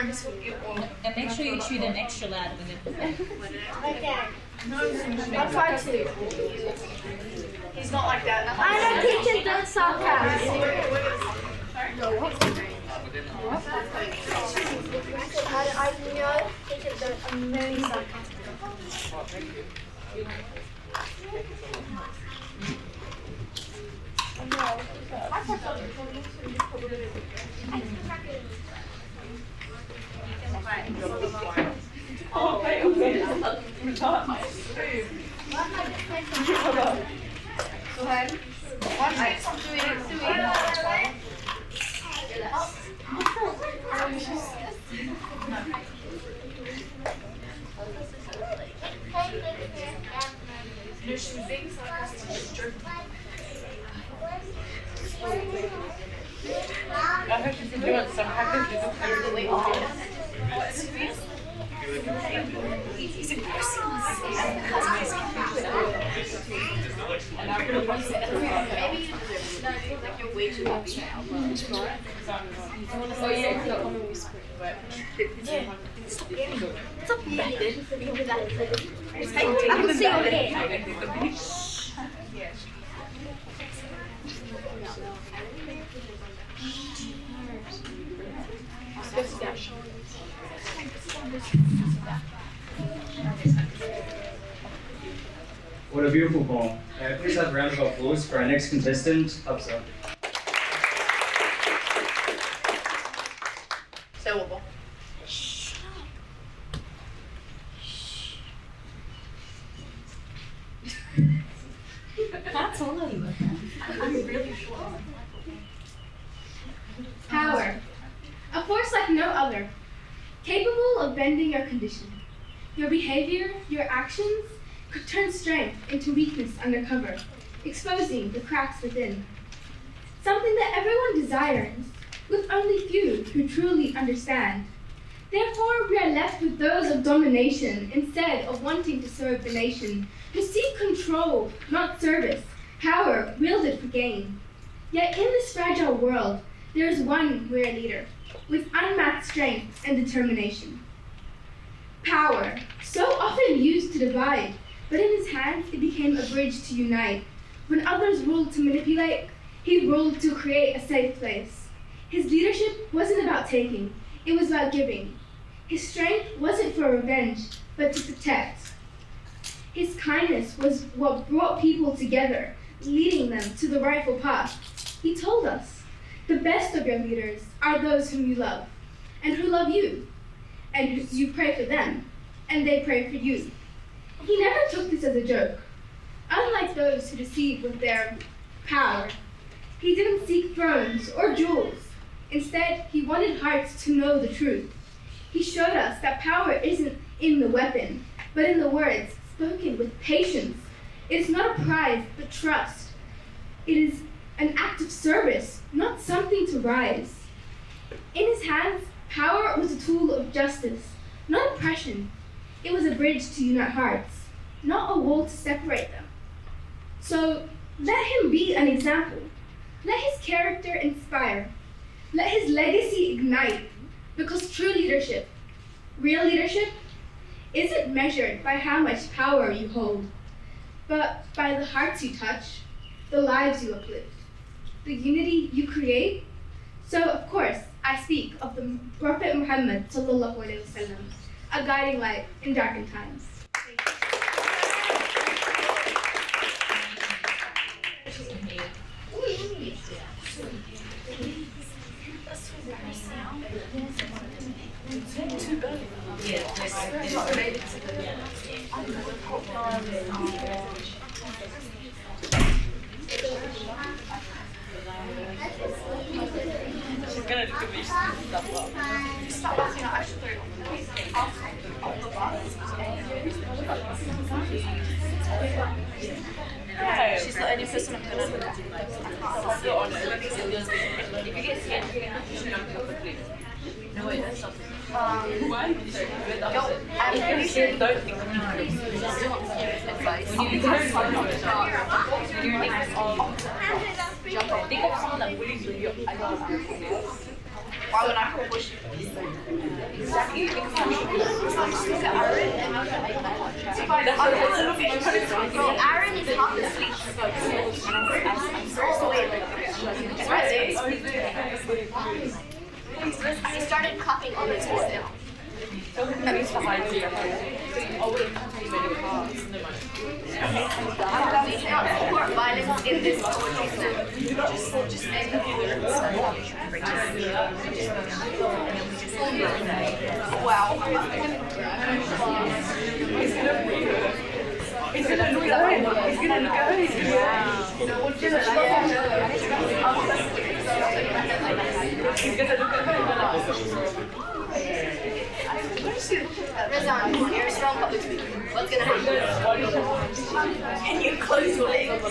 And make sure you treat him extra loud when they perform. I'll try to. He's not like that. I know teachers don't sarcasm. I know teachers don't really sarcastic. I heard she's doing some hackers to Maybe like you're way too happy now. Oh yeah, it's not common whisper, but Stop yapping. I can see your head. What a beautiful poem. Please have a round of applause for our next contestant, Hafsa. Sellable. That's all of you. I'm really sure. Power. A force like no other, capable of bending your condition. Your behavior, your actions, could turn strength into weakness undercover, exposing the cracks within. Something that everyone desires, with only few who truly understand. Therefore, we are left with those of domination instead of wanting to serve the nation, who seek control, not service, power wielded for gain. Yet in this fragile world, there is one rare leader, with unmatched strength and determination. Power, so often used to divide, but in his hands it became a bridge to unite. When others ruled to manipulate, he ruled to create a safe place. His leadership wasn't about taking, it was about giving. His strength wasn't for revenge, but to protect. His kindness was what brought people together, leading them to the rightful path. He told us, the best of your leaders are those whom you love, and who love you, and you pray for them, and they pray for you. He never took this as a joke. Unlike those who deceive with their power, he didn't seek thrones or jewels. Instead, he wanted hearts to know the truth. He showed us that power isn't in the weapon, but in the words spoken with patience. It is not a prize, but trust. It is an act of service, not something to rise. In his hands, power was a tool of justice, not oppression. It was a bridge to unite hearts, not a wall to separate them. So let him be an example. Let his character inspire. Let his legacy ignite, because true leadership, real leadership, isn't measured by how much power you hold, but by the hearts you touch, the lives you uplift, the unity you create. So, of course, I speak of the Prophet Muhammad sallallahu alaihi wasallam, a guiding light in darkened times. she's gonna give me stuff up. Yeah. She's the only person I'm gonna look at. Still on it. If you get scared, you can no, wait, that's something. Why? If you're scared, don't think of it. When you turn think of someone that bullies you, I don't know. Why would I push you? Exactly. Aaron is half asleep. I started clapping on his foot now. We cannot support violence in this poetry slam. Just end the Wow. He's gonna look at it. He's gonna look at it. Razan, you're a strong public speaker. What's gonna happen? Can you close your legs?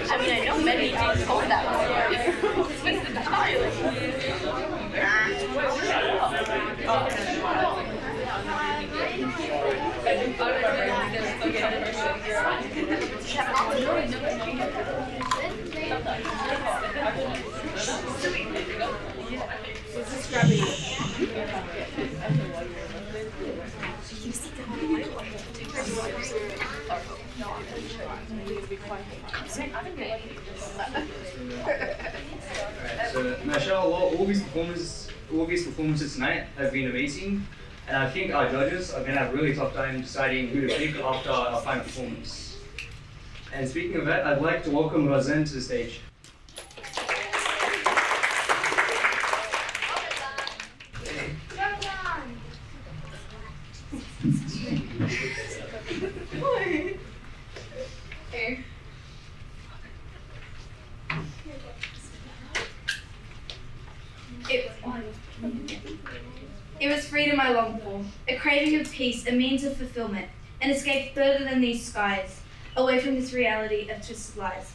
I mean, I know many people told that one. So, Michelle, all these performances tonight have been amazing, and I think our judges are going to have a really tough time deciding who to pick after our final performance. And speaking of that, I'd like to welcome Razan to the stage. It was freedom I longed for, a craving of peace, a means of fulfillment, an escape further than these skies, away from this reality of twisted lies.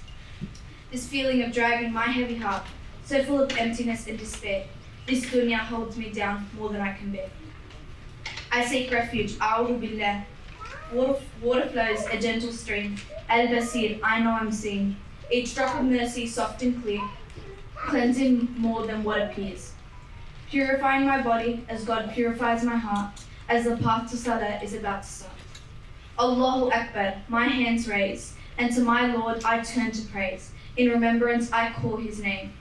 This feeling of dragging my heavy heart, so full of emptiness and despair, this dunya holds me down more than I can bear. I seek refuge, A'udhu Billah. Water flows, a gentle stream. Al-Basir, I know I'm seen. Each drop of mercy, soft and clear, cleansing more than what appears. Purifying my body as God purifies my heart, as the path to Salah is about to start. Allahu Akbar, my hands raise, and to my Lord I turn to praise. In remembrance I call his name.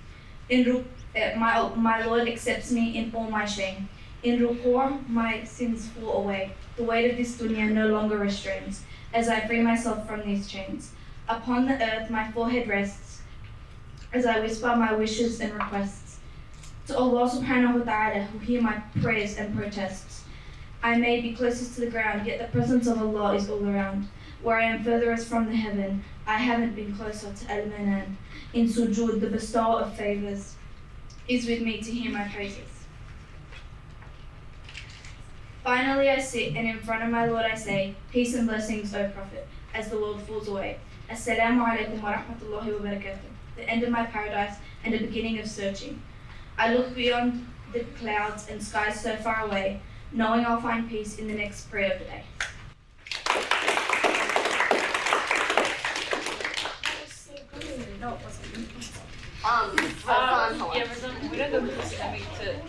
My Lord accepts me in all my shame. In ruku' my sins fall away. The weight of this dunya no longer restrains, as I free myself from these chains. Upon the earth my forehead rests, as I whisper my wishes and requests. To Allah subhanahu wa ta'ala, who hear my prayers and protests. I may be closest to the ground, yet the presence of Allah is all around. Where I am furthest from the heaven, I haven't been closer to Al-Manan. In sujood, the bestower of favors is with me to hear my praises. Finally I sit, and in front of my Lord I say, peace and blessings, O Prophet, as the world falls away. Assalamu alaikum wa rahmatullahi wa barakatuh. The end of my paradise and the beginning of searching. I look beyond the clouds and skies so far away, knowing I'll find peace in the next prayer of the day. No, it wasn't. Yeah, we don't go to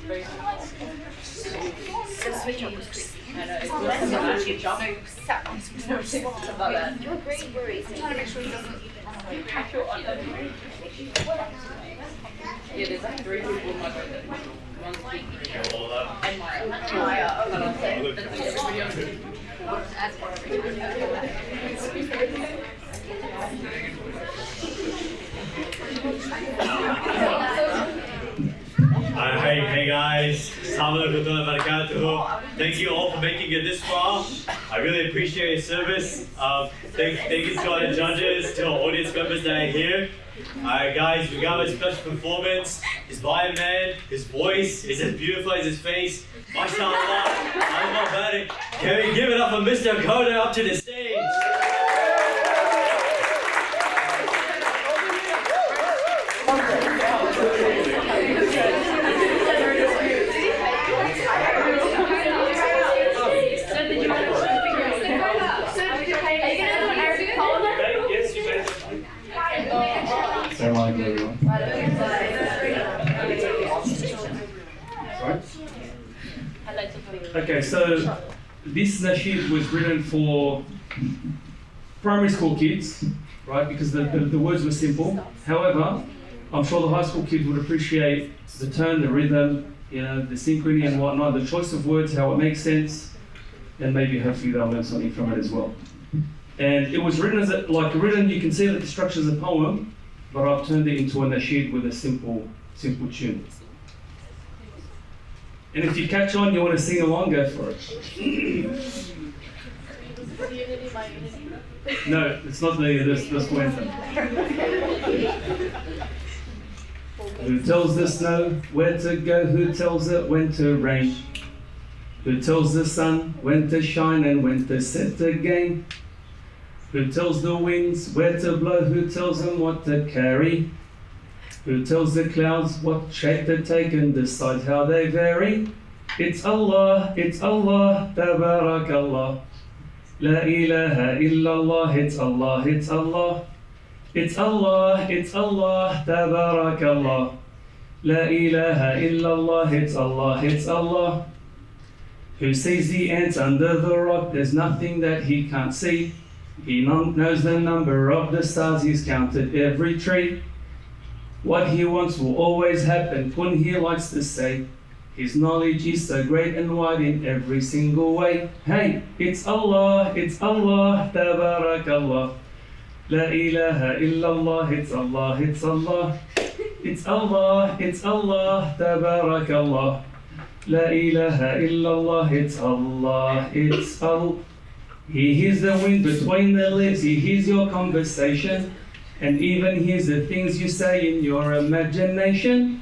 very Switch up the screen. I know, it's actually jump. About that. You were great worries. I'm trying to make sure he doesn't Yeah, there's like 3 people in my boat. One's and Maya. Everybody else. Hey guys, Assalamualaikum wabarakatuh. Thank you all for making it this far. I really appreciate your service. Thank you to our judges, to our audience members that are here. Alright guys, we got a special performance. His body man, his voice is as beautiful as his face. MashaAllah, Allah Barik. Can we give it up for Mr. Carter up to the stage? Okay, so this nasheed was written for primary school kids, right? Because the words were simple. However, I'm sure the high school kids would appreciate the tone, the rhythm, you know, the synchrony and whatnot, the choice of words, how it makes sense, and maybe hopefully they'll learn something from it as well. And it was written you can see that the structure is a poem, but I've turned it into a nasheed with a simple tune. And if you catch on, you want to sing along, go for it. No, it's not the school anthem. Who tells the snow where to go? Who tells it when to rain? Who tells the sun when to shine and when to set again? Who tells the winds where to blow? Who tells them what to carry? Who tells the clouds what shape to take and decides how they vary? It's Allah, Tabarakallah. La ilaha illallah, it's Allah, it's Allah. It's Allah, Tabarakallah. La ilaha illallah, it's Allah, it's Allah. Who sees the ants under the rock? There's nothing that he can't see. He knows the number of the stars, he's counted every tree. What he wants will always happen, Kun he likes to say. His knowledge is so great and wide in every single way. Hey, it's Allah, Tabarakallah. La ilaha illallah, it's Allah, it's Allah. It's Allah, Tabarakallah. La ilaha illallah, it's Allah, it's Allah. He hears the wind between the leaves, he hears your conversation, and even hears the things you say in your imagination.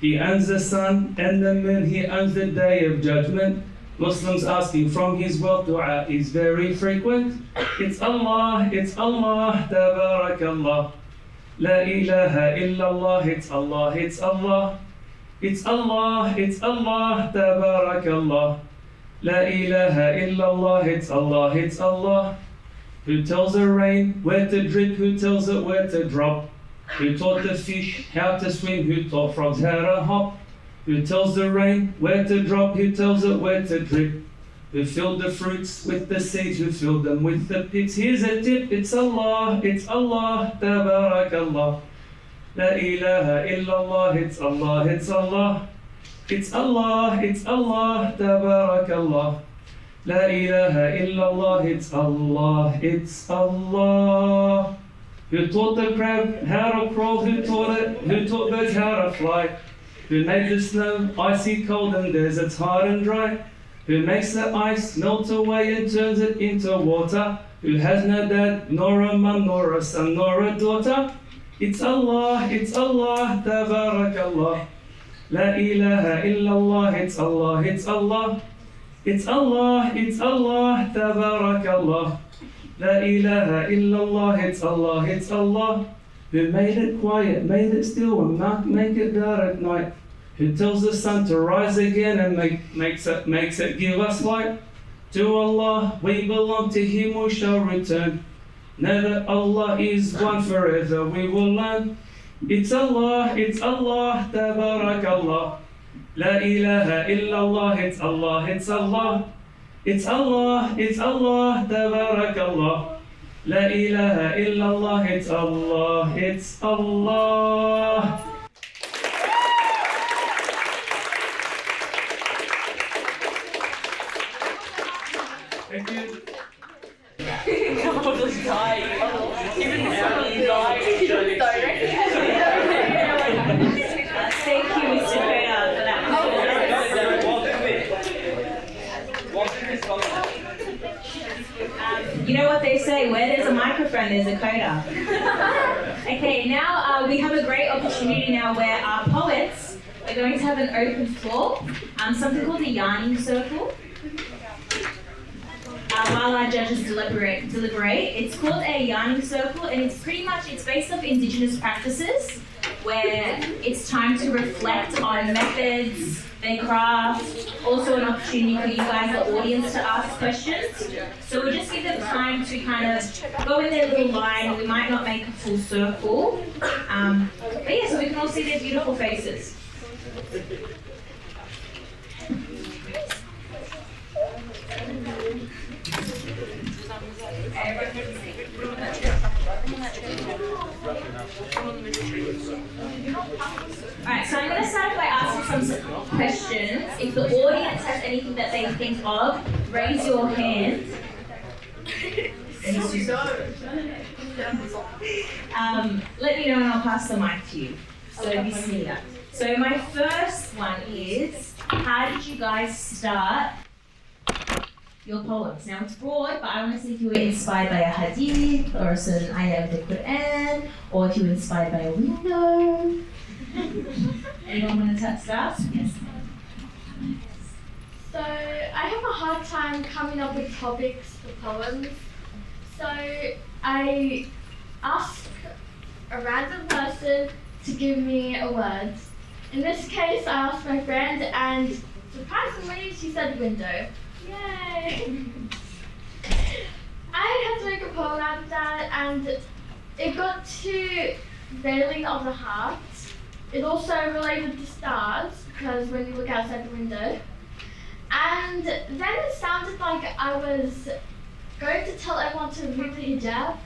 He owns the sun and the moon, he owns the day of judgment. Muslims asking from his wealth, dua is very frequent. It's Allah, Tabarakallah. La ilaha illallah, it's Allah, it's Allah. It's Allah, Tabarakallah. La ilaha illallah, it's Allah, it's Allah. Who tells the rain where to drip, who tells it where to drop? Who taught the fish how to swim, who taught frogs how to hop? Who tells the rain where to drop, who tells it where to drip? Who filled the fruits with the seeds, who filled them with the pits? Here's a tip, it's Allah, Tabarakallah. La ilaha illallah, it's Allah, it's Allah. It's Allah, Tabarakallah. La ilaha illallah, it's Allah, it's Allah. Who taught the crab how to crawl, who taught birds how to fly? Who made the snow icy cold and deserts hard and dry? Who makes the ice melt away and turns it into water? Who has no dad, nor a mum, nor a son, nor a daughter? It's Allah, Tabarakallah. La ilaha illallah, it's Allah, it's Allah. It's Allah, Tabarakallah. La ilaha illallah, it's Allah, it's Allah. Who made it quiet, made it still, and make it dark at night? Who tells the sun to rise again and makes it give us light? To Allah we belong, to Him we shall return. Know that Allah is one, forever we will learn. It's Allah, Tabarakallah. La ilaha illallah, it's Allah, it's Allah. It's Allah, Tabarakallah. La ilaha illallah, it's Allah, it's Allah. Thank you. Just dying. Even now you die. Thank you, Mr. Koda, for that performance. You know what they say, where there's a microphone, there's a coda. Okay, now we have a great opportunity now where our poets are going to have an open floor, something called a yarning circle. While our judges deliberate. It's called a yarning circle, and it's based off Indigenous practices, where it's time to reflect on methods, their craft, also an opportunity for you guys, the audience, to ask questions. So we'll just give them time to kind of go in their little line. We might not make a full circle. But yeah, so we can all see their beautiful faces. some questions. If the audience has anything that they think of, raise your hand. Let me know and I'll pass the mic to you. So Bismillah. So my first one is, how did you guys start your poems? Now it's broad, but I want to see if you were inspired by a hadith or a certain ayah of the Quran, or if you were inspired by a window. Anyone want to start? Yes. So I have a hard time coming up with topics for poems. So I ask a random person to give me a word. In this case, I asked my friend, and surprisingly, she said window. Yay! I had to make a poem out of that, and it got to veiling of the heart. It also related to stars, because when you look outside the window. And then it sounded like I was going to tell everyone to remove the hijab.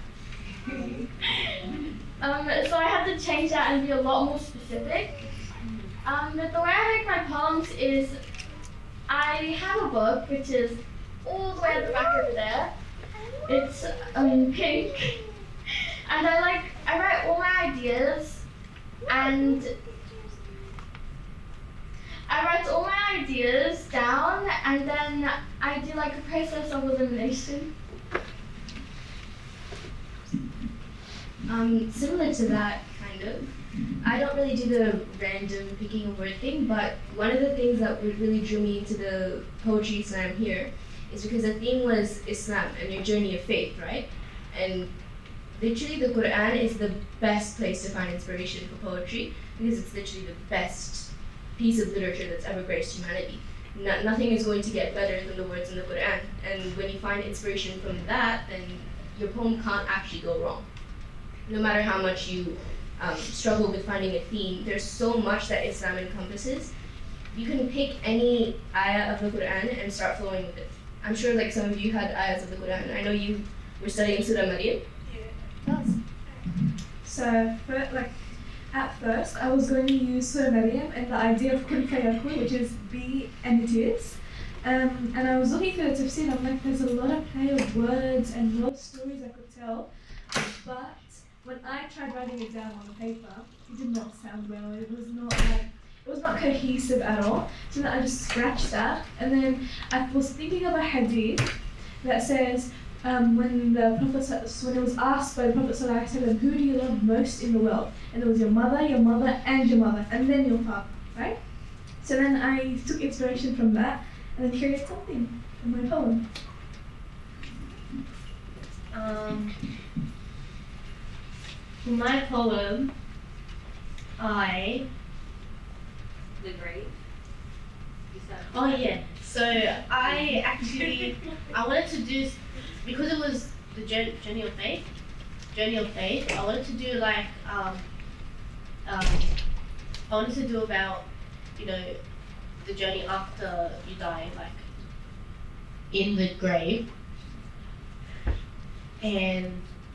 So I had to change that and be a lot more specific. The way I make my poems is I have a book which is all the way at the back over there. It's pink, and I write all my ideas, and I write all my ideas down, and then I do like a process of elimination. Similar to that, kind of. I don't really do the random picking a word thing, but one of the things that really drew me into the poetry slam here is because the theme was Islam and your journey of faith, right? And literally the Quran is the best place to find inspiration for poetry because it's literally the best piece of literature that's ever graced humanity. Nothing is going to get better than the words in the Quran, and when you find inspiration from that, then your poem can't actually go wrong. No matter how much you struggle with finding a theme, there's so much that Islam encompasses. You can pick any ayah of the Quran and start flowing with it. I'm sure like some of you had ayahs of the Quran. I know you were studying Surah Maryam. Yeah. So, at first, I was going to use Surah Maryam and the idea of kun fayakun, which is be and it is. And I was looking for the tafsir, I'm like, there's a lot of play of words and a lot of stories I could tell. But when I tried writing it down on the paper, it did not sound well. It was not cohesive at all. So then I just scratched that, and then I was thinking of a hadith that says, when it was asked by the Prophet ﷺ, who do you love most in the world? And it was your mother, and your mother, and then your father, right? So then I took inspiration from that, and then created something in my poem. For my poem, The Grave. Oh yeah. So I wanted to do, because it was the journey of faith. I wanted to do like I wanted to do about, the journey after you die, like in the grave. And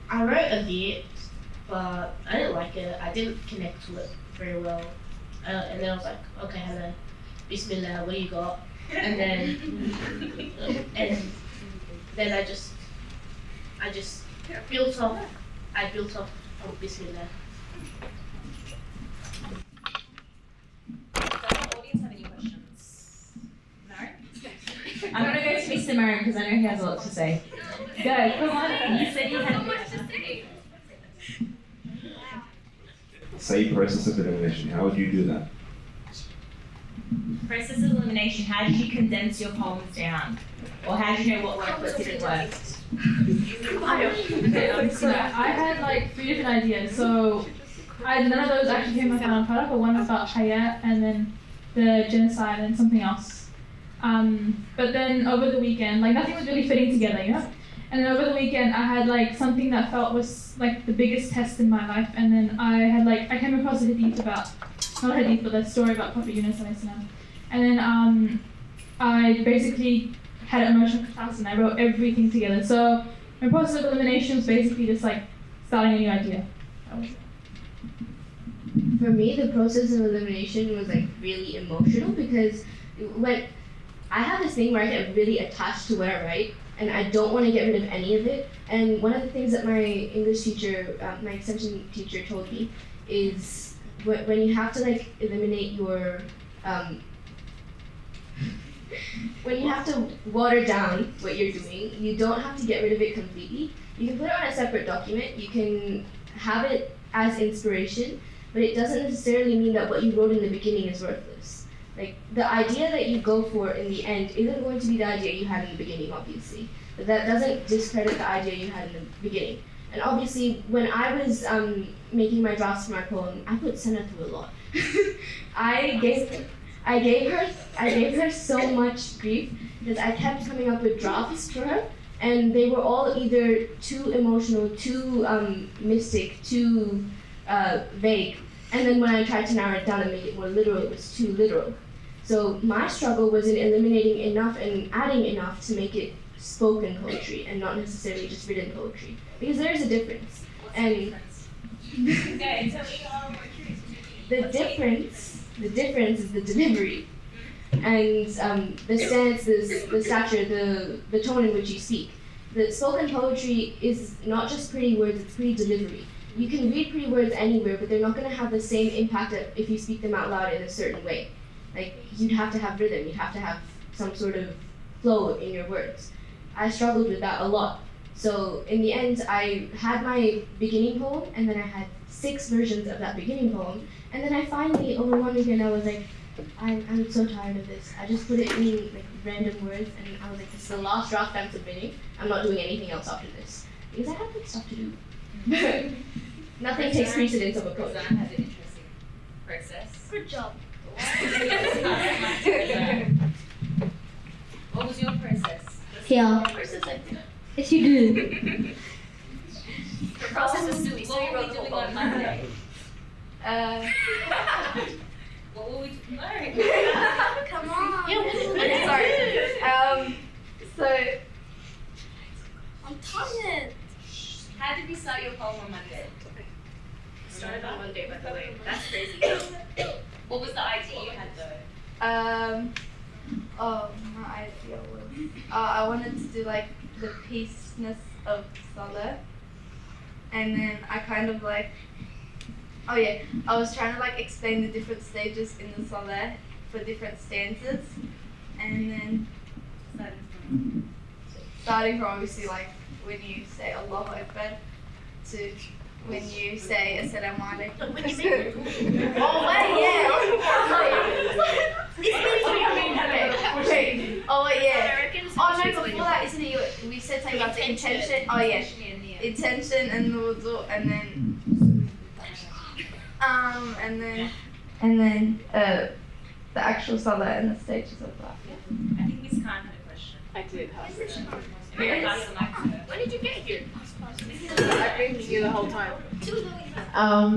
I wrote a bit, but I didn't like it. I didn't connect to it very well. And then I was like, okay, Hannah, Bismillah, what do you got? And then I just built up on Bismillah. Does the audience have any questions? No? I'm going to go to Mr. Mariam because I know he has a lot to say. Go, come on. You said you had so much to say. Say process of elimination. How would you do that? Process of elimination, how did you condense your poems down? Or how did you know what worked, what didn't work? So I had like 3 different ideas. So none of those actually came from product, but one was about Hayat and then the genocide and something else. But then over the weekend, like nothing was really fitting together, And then over the weekend, I had like something that felt was like the biggest test in my life. And then I came across a hadith about, not a hadith, but a story about Prophet Yunus. And then I basically had an emotional catharsis and I wrote everything together. So my process of elimination was basically just like starting a new idea. That was it. For me, the process of elimination was like really emotional because when I have this thing where I get really attached to what I write, and I don't want to get rid of any of it. And one of the things that my English teacher, my extension teacher, told me is when you have to like eliminate your when you have to water down what you're doing, you don't have to get rid of it completely. You can put it on a separate document. You can have it as inspiration, but it doesn't necessarily mean that what you wrote in the beginning is worthless. Like, the idea that you go for in the end isn't going to be the idea you had in the beginning, obviously. But that doesn't discredit the idea you had in the beginning. And obviously, when I was making my drafts for my poem, I put Senna through a lot. I gave her so much grief because I kept coming up with drafts for her, and they were all either too emotional, too mystic, too vague. And then when I tried to narrow it down and make it more literal, it was too literal. So my struggle was in eliminating enough and adding enough to make it spoken poetry and not necessarily just written poetry, because there is a difference. And the difference is the delivery and the stance, the stature, the tone in which you speak. The spoken poetry is not just pretty words, it's pretty delivery. You can read pretty words anywhere, but they're not going to have the same impact if you speak them out loud in a certain way. Like, you'd have to have rhythm, you'd have to have some sort of flow in your words. I struggled with that a lot. So in the end, I had my beginning poem, and then I had 6 versions of that beginning poem, and then I finally, over one weekend, I was like, I'm so tired of this. I just put it in like random words, and I was like, this is the last draft I'm submitting. I'm not doing anything else after this, because I have like stuff to do. Nothing takes precedence over poetry. Zana had an interesting process. Good job. What was your process? Yeah. Yes, you do. The process is silly, so you What were wrote we the whole doing on poem. Monday? What were we doing? No. Come on. Yeah, Sorry. So I'm tired. How did you start your poem on Monday? started on Monday, by the way. That's crazy. What was the idea you had though? My idea was I wanted to do like the peaceness of Sole, and then I kind of like, I was trying to like explain the different stages in the Sole for different stanzas, and then starting from obviously like when you say Allahu Akbar to when you say Assalamu Alaikum. Oh wait, yeah. Wait. Oh wait, yeah. Oh no, before that, isn't it? We said something about the intention. Oh yeah, intention and the wudu, and then the actual salah and the stages of that. I think Miss Khan had a question. I did have a question. When did you get here? I've been here the whole time.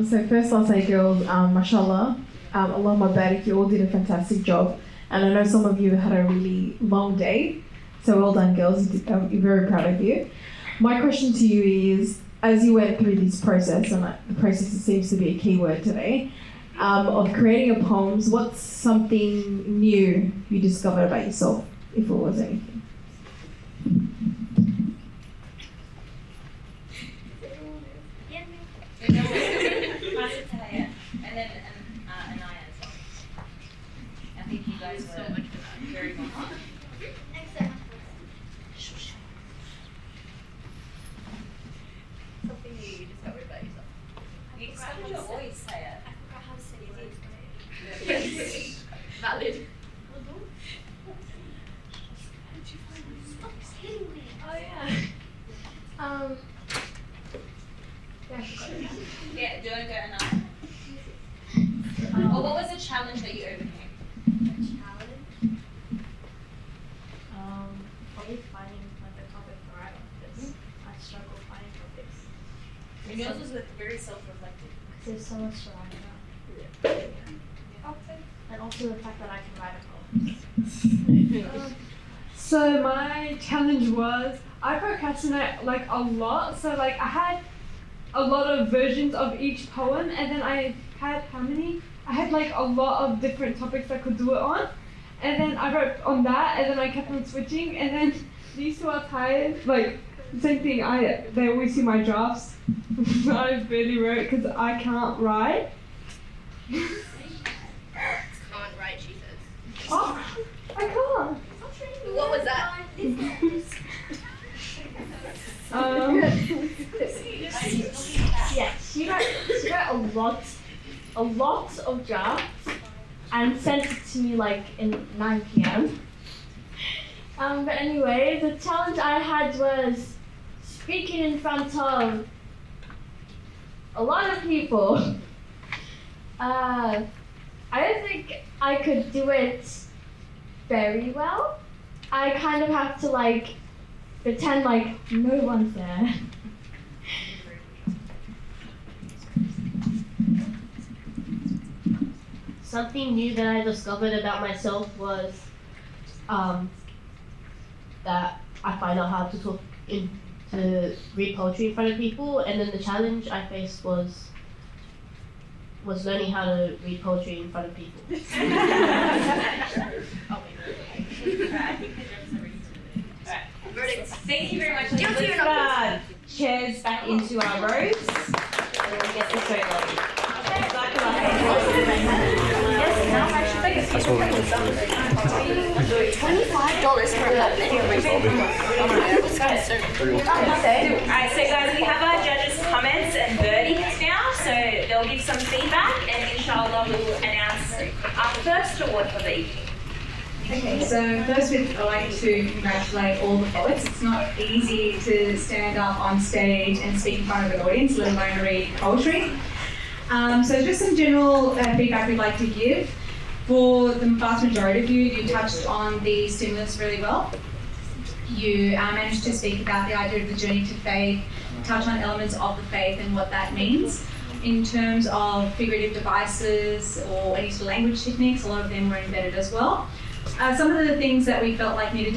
So first I'll say girls, mashallah, Allahumma barik, you all did a fantastic job. And I know some of you had a really long day, so well done girls, I'm very proud of you. My question to you is, as you went through this process, and the process seems to be a key word today, of creating a poems, what's something new you discovered about yourself, if it was anything? And then Anaya as well. I think you guys were very good. Something new you discovered about yourself. You discovered your voice, Saya. I forgot how to say it. Yes. Valid. Oh yeah. Yeah, do you want to go Anaya? Or what was the challenge that you overcame? Probably finding like a topic to write on this. I struggle finding topics. And yours was very self-reflective. There's so much to write about. And also the fact that I can write a poem. So my challenge was I procrastinate like a lot. So like I had a lot of versions of each poem, and then I had how many? I had like a lot of different topics I could do it on. And then I wrote on that, and then I kept on switching. And then these two are tired. Like, same thing, they always see my drafts. I barely wrote because I can't write. Can't write, she says. Oh, I can't. What was that? Yeah, she wrote a lot of drafts and sent it to me like in 9 p.m. But anyway, the challenge I had was speaking in front of a lot of people. I don't think I could do it very well. I kind of have to like pretend like no one's there. Something new that I discovered about myself was that I find out how to to read poetry in front of people, and then the challenge I faced was learning how to read poetry in front of people. Thank you very much. Guilty or Let's not put our chairs back into our rows and we'll get this going. That's what $25 for a Alright, so guys, we have our judges' comments and verdicts now, so they'll give some feedback and inshallah we will announce our first award for the evening. Okay, so first I'd like to congratulate all the poets. It's not easy to stand up on stage and speak in front of an audience, let alone read poetry. So just some general feedback we'd like to give. For the vast majority of you touched on the stimulus really well. You managed to speak about the idea of the journey to faith, touch on elements of the faith and what that means. In terms of figurative devices or any sort of language techniques, a lot of them were embedded as well. Some of the things that we felt like needed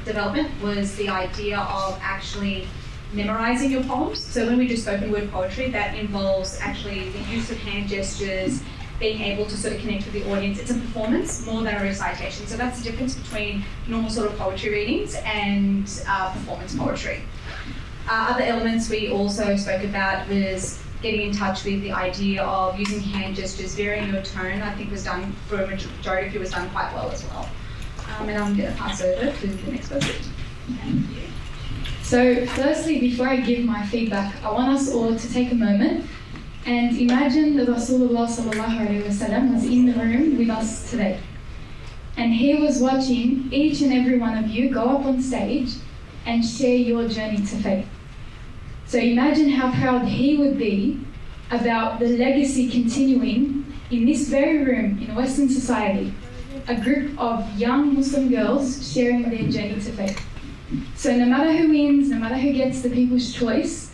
development was the idea of actually memorizing your poems. So when we do spoken word poetry, that involves actually the use of hand gestures, being able to sort of connect with the audience. It's a performance more than a recitation. So that's the difference between normal sort of poetry readings and performance poetry. Other elements we also spoke about was getting in touch with the idea of using hand gestures, varying your tone. I think was done, for a majority of you, was done quite well as well. And I'm going to pass over to the next person. Thank you. So firstly, before I give my feedback, I want us all to take a moment and imagine that Rasulullah sallallahu alaihi wasallam was in the room with us today. And he was watching each and every one of you go up on stage and share your journey to faith. So imagine how proud he would be about the legacy continuing in this very room in Western society, a group of young Muslim girls sharing their journey to faith. So no matter who wins, no matter who gets the people's choice,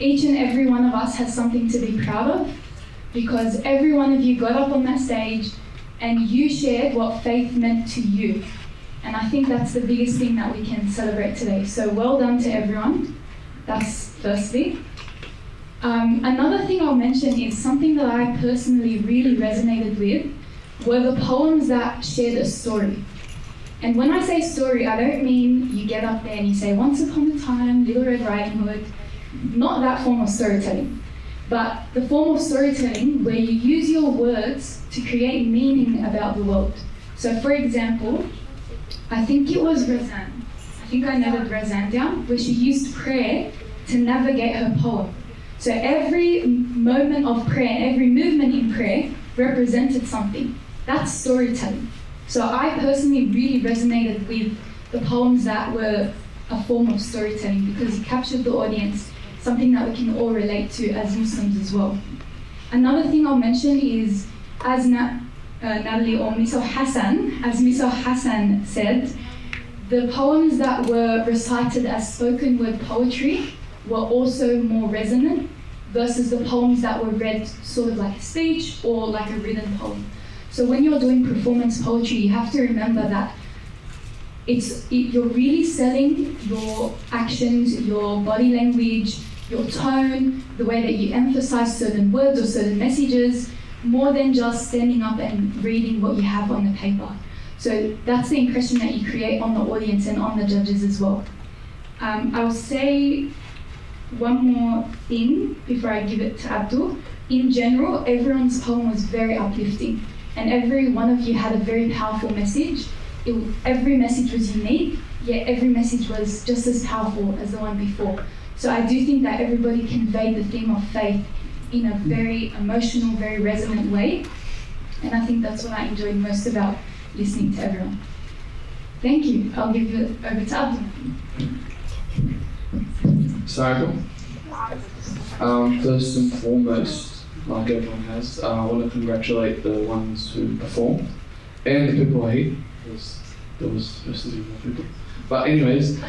each and every one of us has something to be proud of, because every one of you got up on that stage and you shared what faith meant to you. And I think that's the biggest thing that we can celebrate today. So well done to everyone. That's firstly. Another thing I'll mention is something that I personally really resonated with were the poems that shared a story. And when I say story, I don't mean you get up there and you say, once upon a time, Little Red Riding Hood. Not that form of storytelling, but the form of storytelling where you use your words to create meaning about the world. So for example, I think it was Razan. I think I noted Razan down, where she used prayer to navigate her poem. So every moment of prayer, every movement in prayer represented something. That's storytelling. So I personally really resonated with the poems that were a form of storytelling because it captured the audience, something that we can all relate to as Muslims as well. Another thing I'll mention is, as Natalie or Miss Hassan said, the poems that were recited as spoken word poetry were also more resonant versus the poems that were read sort of like a speech or like a written poem. So when you're doing performance poetry, you have to remember that you're really selling your actions, your body language, your tone, the way that you emphasize certain words or certain messages, more than just standing up and reading what you have on the paper. So that's the impression that you create on the audience and on the judges as well. I'll say one more thing before I give it to Abdul. In general, everyone's poem was very uplifting, and every one of you had a very powerful message. Every message was unique, yet every message was just as powerful as the one before. So I do think that everybody conveyed the theme of faith in a very emotional, very resonant way, and I think that's what I enjoyed most about listening to everyone. Thank you. I'll give it over to Abdul. So, first and foremost, like everyone has, I want to congratulate the ones who performed and the people I hate, because there was supposed to be more people. But anyways,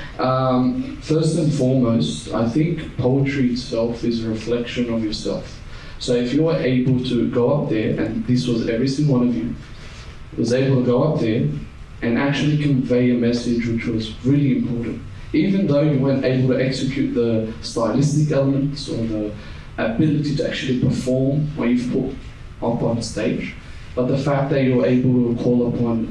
first and foremost, I think poetry itself is a reflection of yourself. So if you were able to go up there, and this was every single one of you, was able to go up there and actually convey a message which was really important. Even though you weren't able to execute the stylistic elements or the ability to actually perform what you've put up on stage, but the fact that you're able to call upon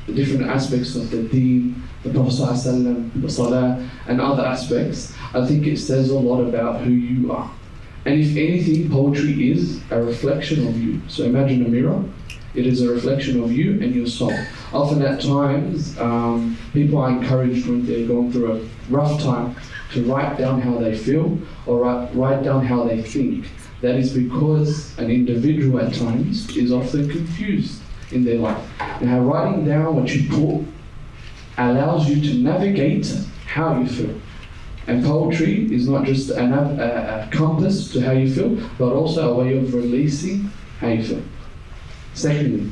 the different aspects of the deen, the Prophet ﷺ, the Salah, and other aspects, I think it says a lot about who you are. And if anything, poetry is a reflection of you. So imagine a mirror. It is a reflection of you and your soul. Often at times, people are encouraged when they're going through a rough time to write down how they feel or write down how they think. That is because an individual at times is often confused in their life. Now, writing down what you put allows you to navigate how you feel. And poetry is not just a compass to how you feel, but also a way of releasing how you feel. Secondly,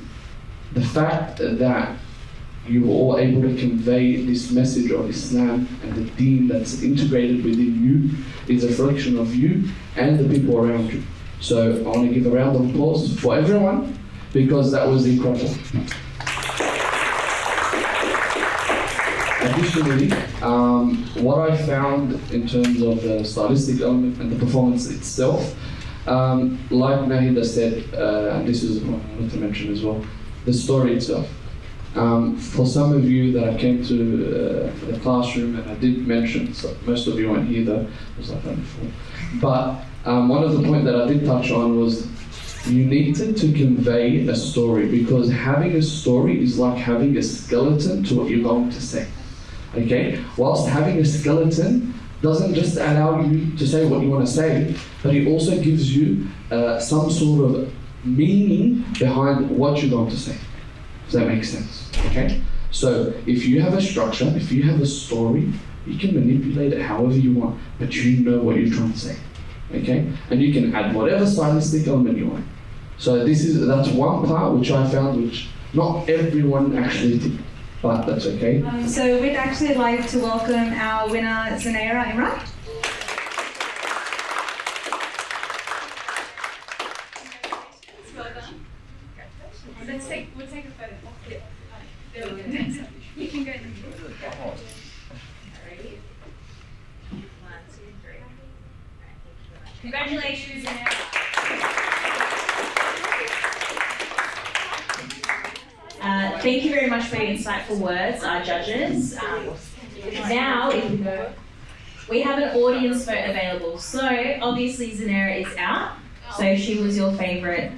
the fact that you were all able to convey this message of Islam and the deen that's integrated within you is a reflection of you and the people around you. So I want to give a round of applause for everyone because that was incredible. Additionally, what I found in terms of the stylistic element and the performance itself, like Nahida said, and this is what I wanted to mention as well, the story itself. For some of you that I came to the classroom, and I did mention, so most of you weren't here though, it was like that before. But one of the points that I did touch on was you needed to convey a story, because having a story is like having a skeleton to what you're going to say. Okay? Whilst having a skeleton doesn't just allow you to say what you want to say, but it also gives you some sort of meaning behind what you're going to say. Does that make sense? Okay? So if you have a structure, if you have a story, you can manipulate it however you want, but you know what you're trying to say. Okay? And you can add whatever stylistic element you want. So that's one part which I found which not everyone actually did, but that's okay. So we'd actually like to welcome our winner, Zaneira Imran. Well done. We'll take a photo. You can go. Congratulations, Zaneira. Thank you very much for your insightful words, our judges. Now, if we go, we have an audience vote available. So, obviously, Zaneira is out. So, she was your favourite.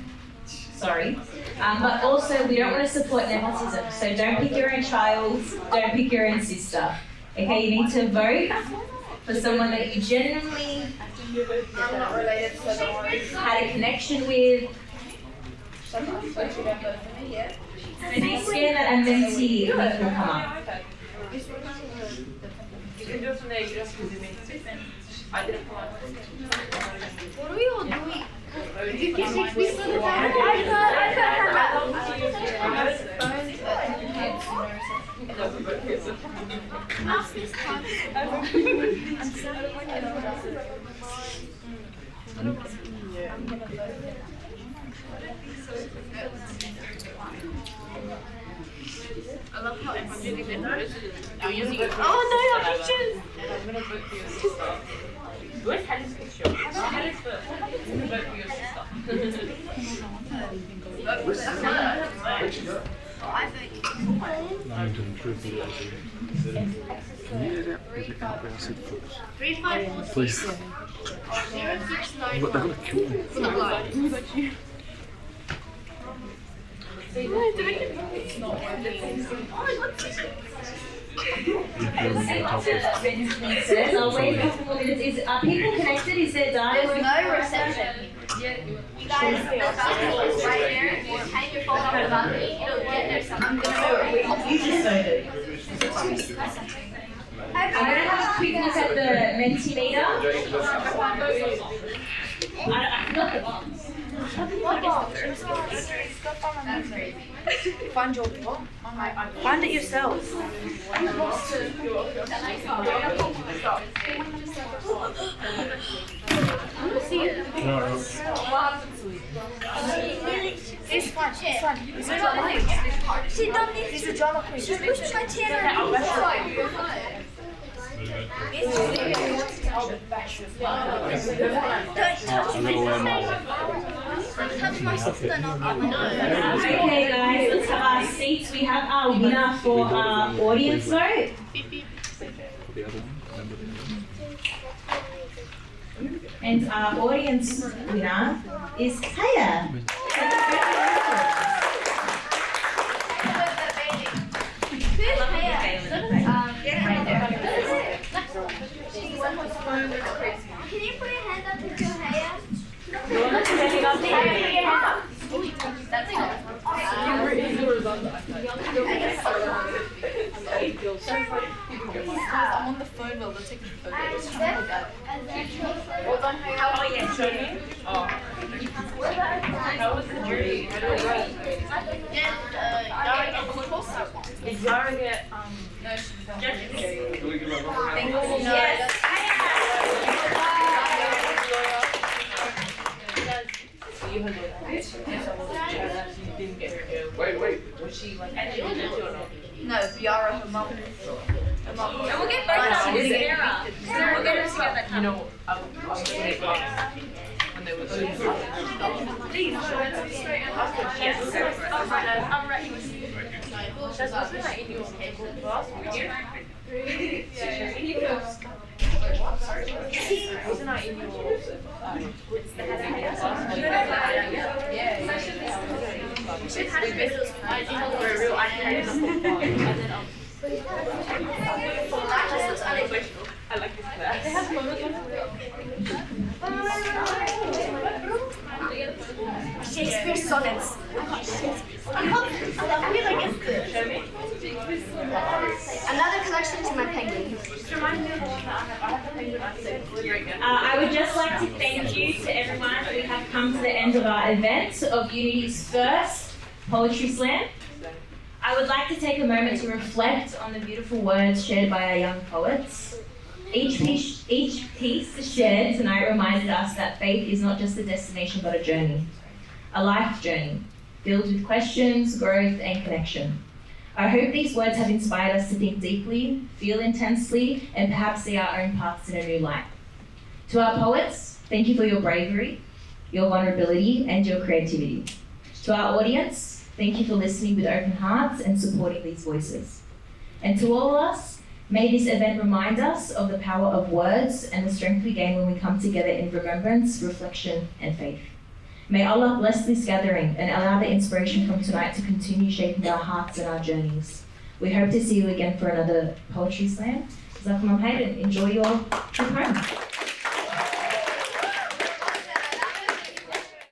Sorry. But also, we don't want to support nepotism. So, don't pick your own child. Don't pick your own sister. Okay, you need to vote for someone that you genuinely had a connection with. Please scan that and then see if it will come up. You can do it from there, you just zoom in. I did it for What are we all doing? Did you get 6 weeks for the I love how everyone's using their notes. You're using it. Oh no, your pictures! And I'm going to vote for your sister. Where's Hallie's picture? Hallie's first. I'm going to vote for your sister. I think. Can you get out? Is it out there? I said focus. 3, 5, 4, 6. Please. 0, 6, 9. But they're going to kill me. I'll wait a couple more minutes. Are people connected? Is there data? There's no reception. You guys, the balcony is right there. You hang your phone off the balcony, it'll get there somehow. You just phoned it. I'm going to have a quick look at the Mentimeter. I forgot the box. Find your what? Find it yourself. It's fun. It's fun. It's a drama quiz. She done this. It's a drama quiz. She's supposed to try Okay guys, let's have our seats. We have our winner for our audience vote. And our audience winner is Kaya. Can you put your hand up to your hair? You want to stand up? Put your hand up. That's it. I'm on the phone while they're taking photos. Oh, yes, show me. How was the jury? Did Yara get judges? Yes. Wait. Was she like actually judge or not? No, Yara, her mum. And we'll get both of them together. We'll get them together. You know, I was saying when they were please, yes. I'm ready. Wasn't that in your class? Wasn't I in your I like this class. Shakespeare sonnets. I feel like it's good. Show me. Another collection to my penguin. I would just like to thank you to everyone. We have come to the end of our event of Unity's first Poetry Slam. I would like to take a moment to reflect on the beautiful words shared by our young poets. Each piece shared tonight reminded us that faith is not just a destination but a journey, a life journey, filled with questions, growth and connection. I hope these words have inspired us to think deeply, feel intensely, and perhaps see our own paths in a new light. To our poets, thank you for your bravery, your vulnerability, and your creativity. To our audience, thank you for listening with open hearts and supporting these voices. And to all of us, may this event remind us of the power of words and the strength we gain when we come together in remembrance, reflection, and faith. May Allah bless this gathering and allow the inspiration from tonight to continue shaping our hearts and our journeys. We hope to see you again for another Poetry Slam. Jazakumullah khair and enjoy your trip home.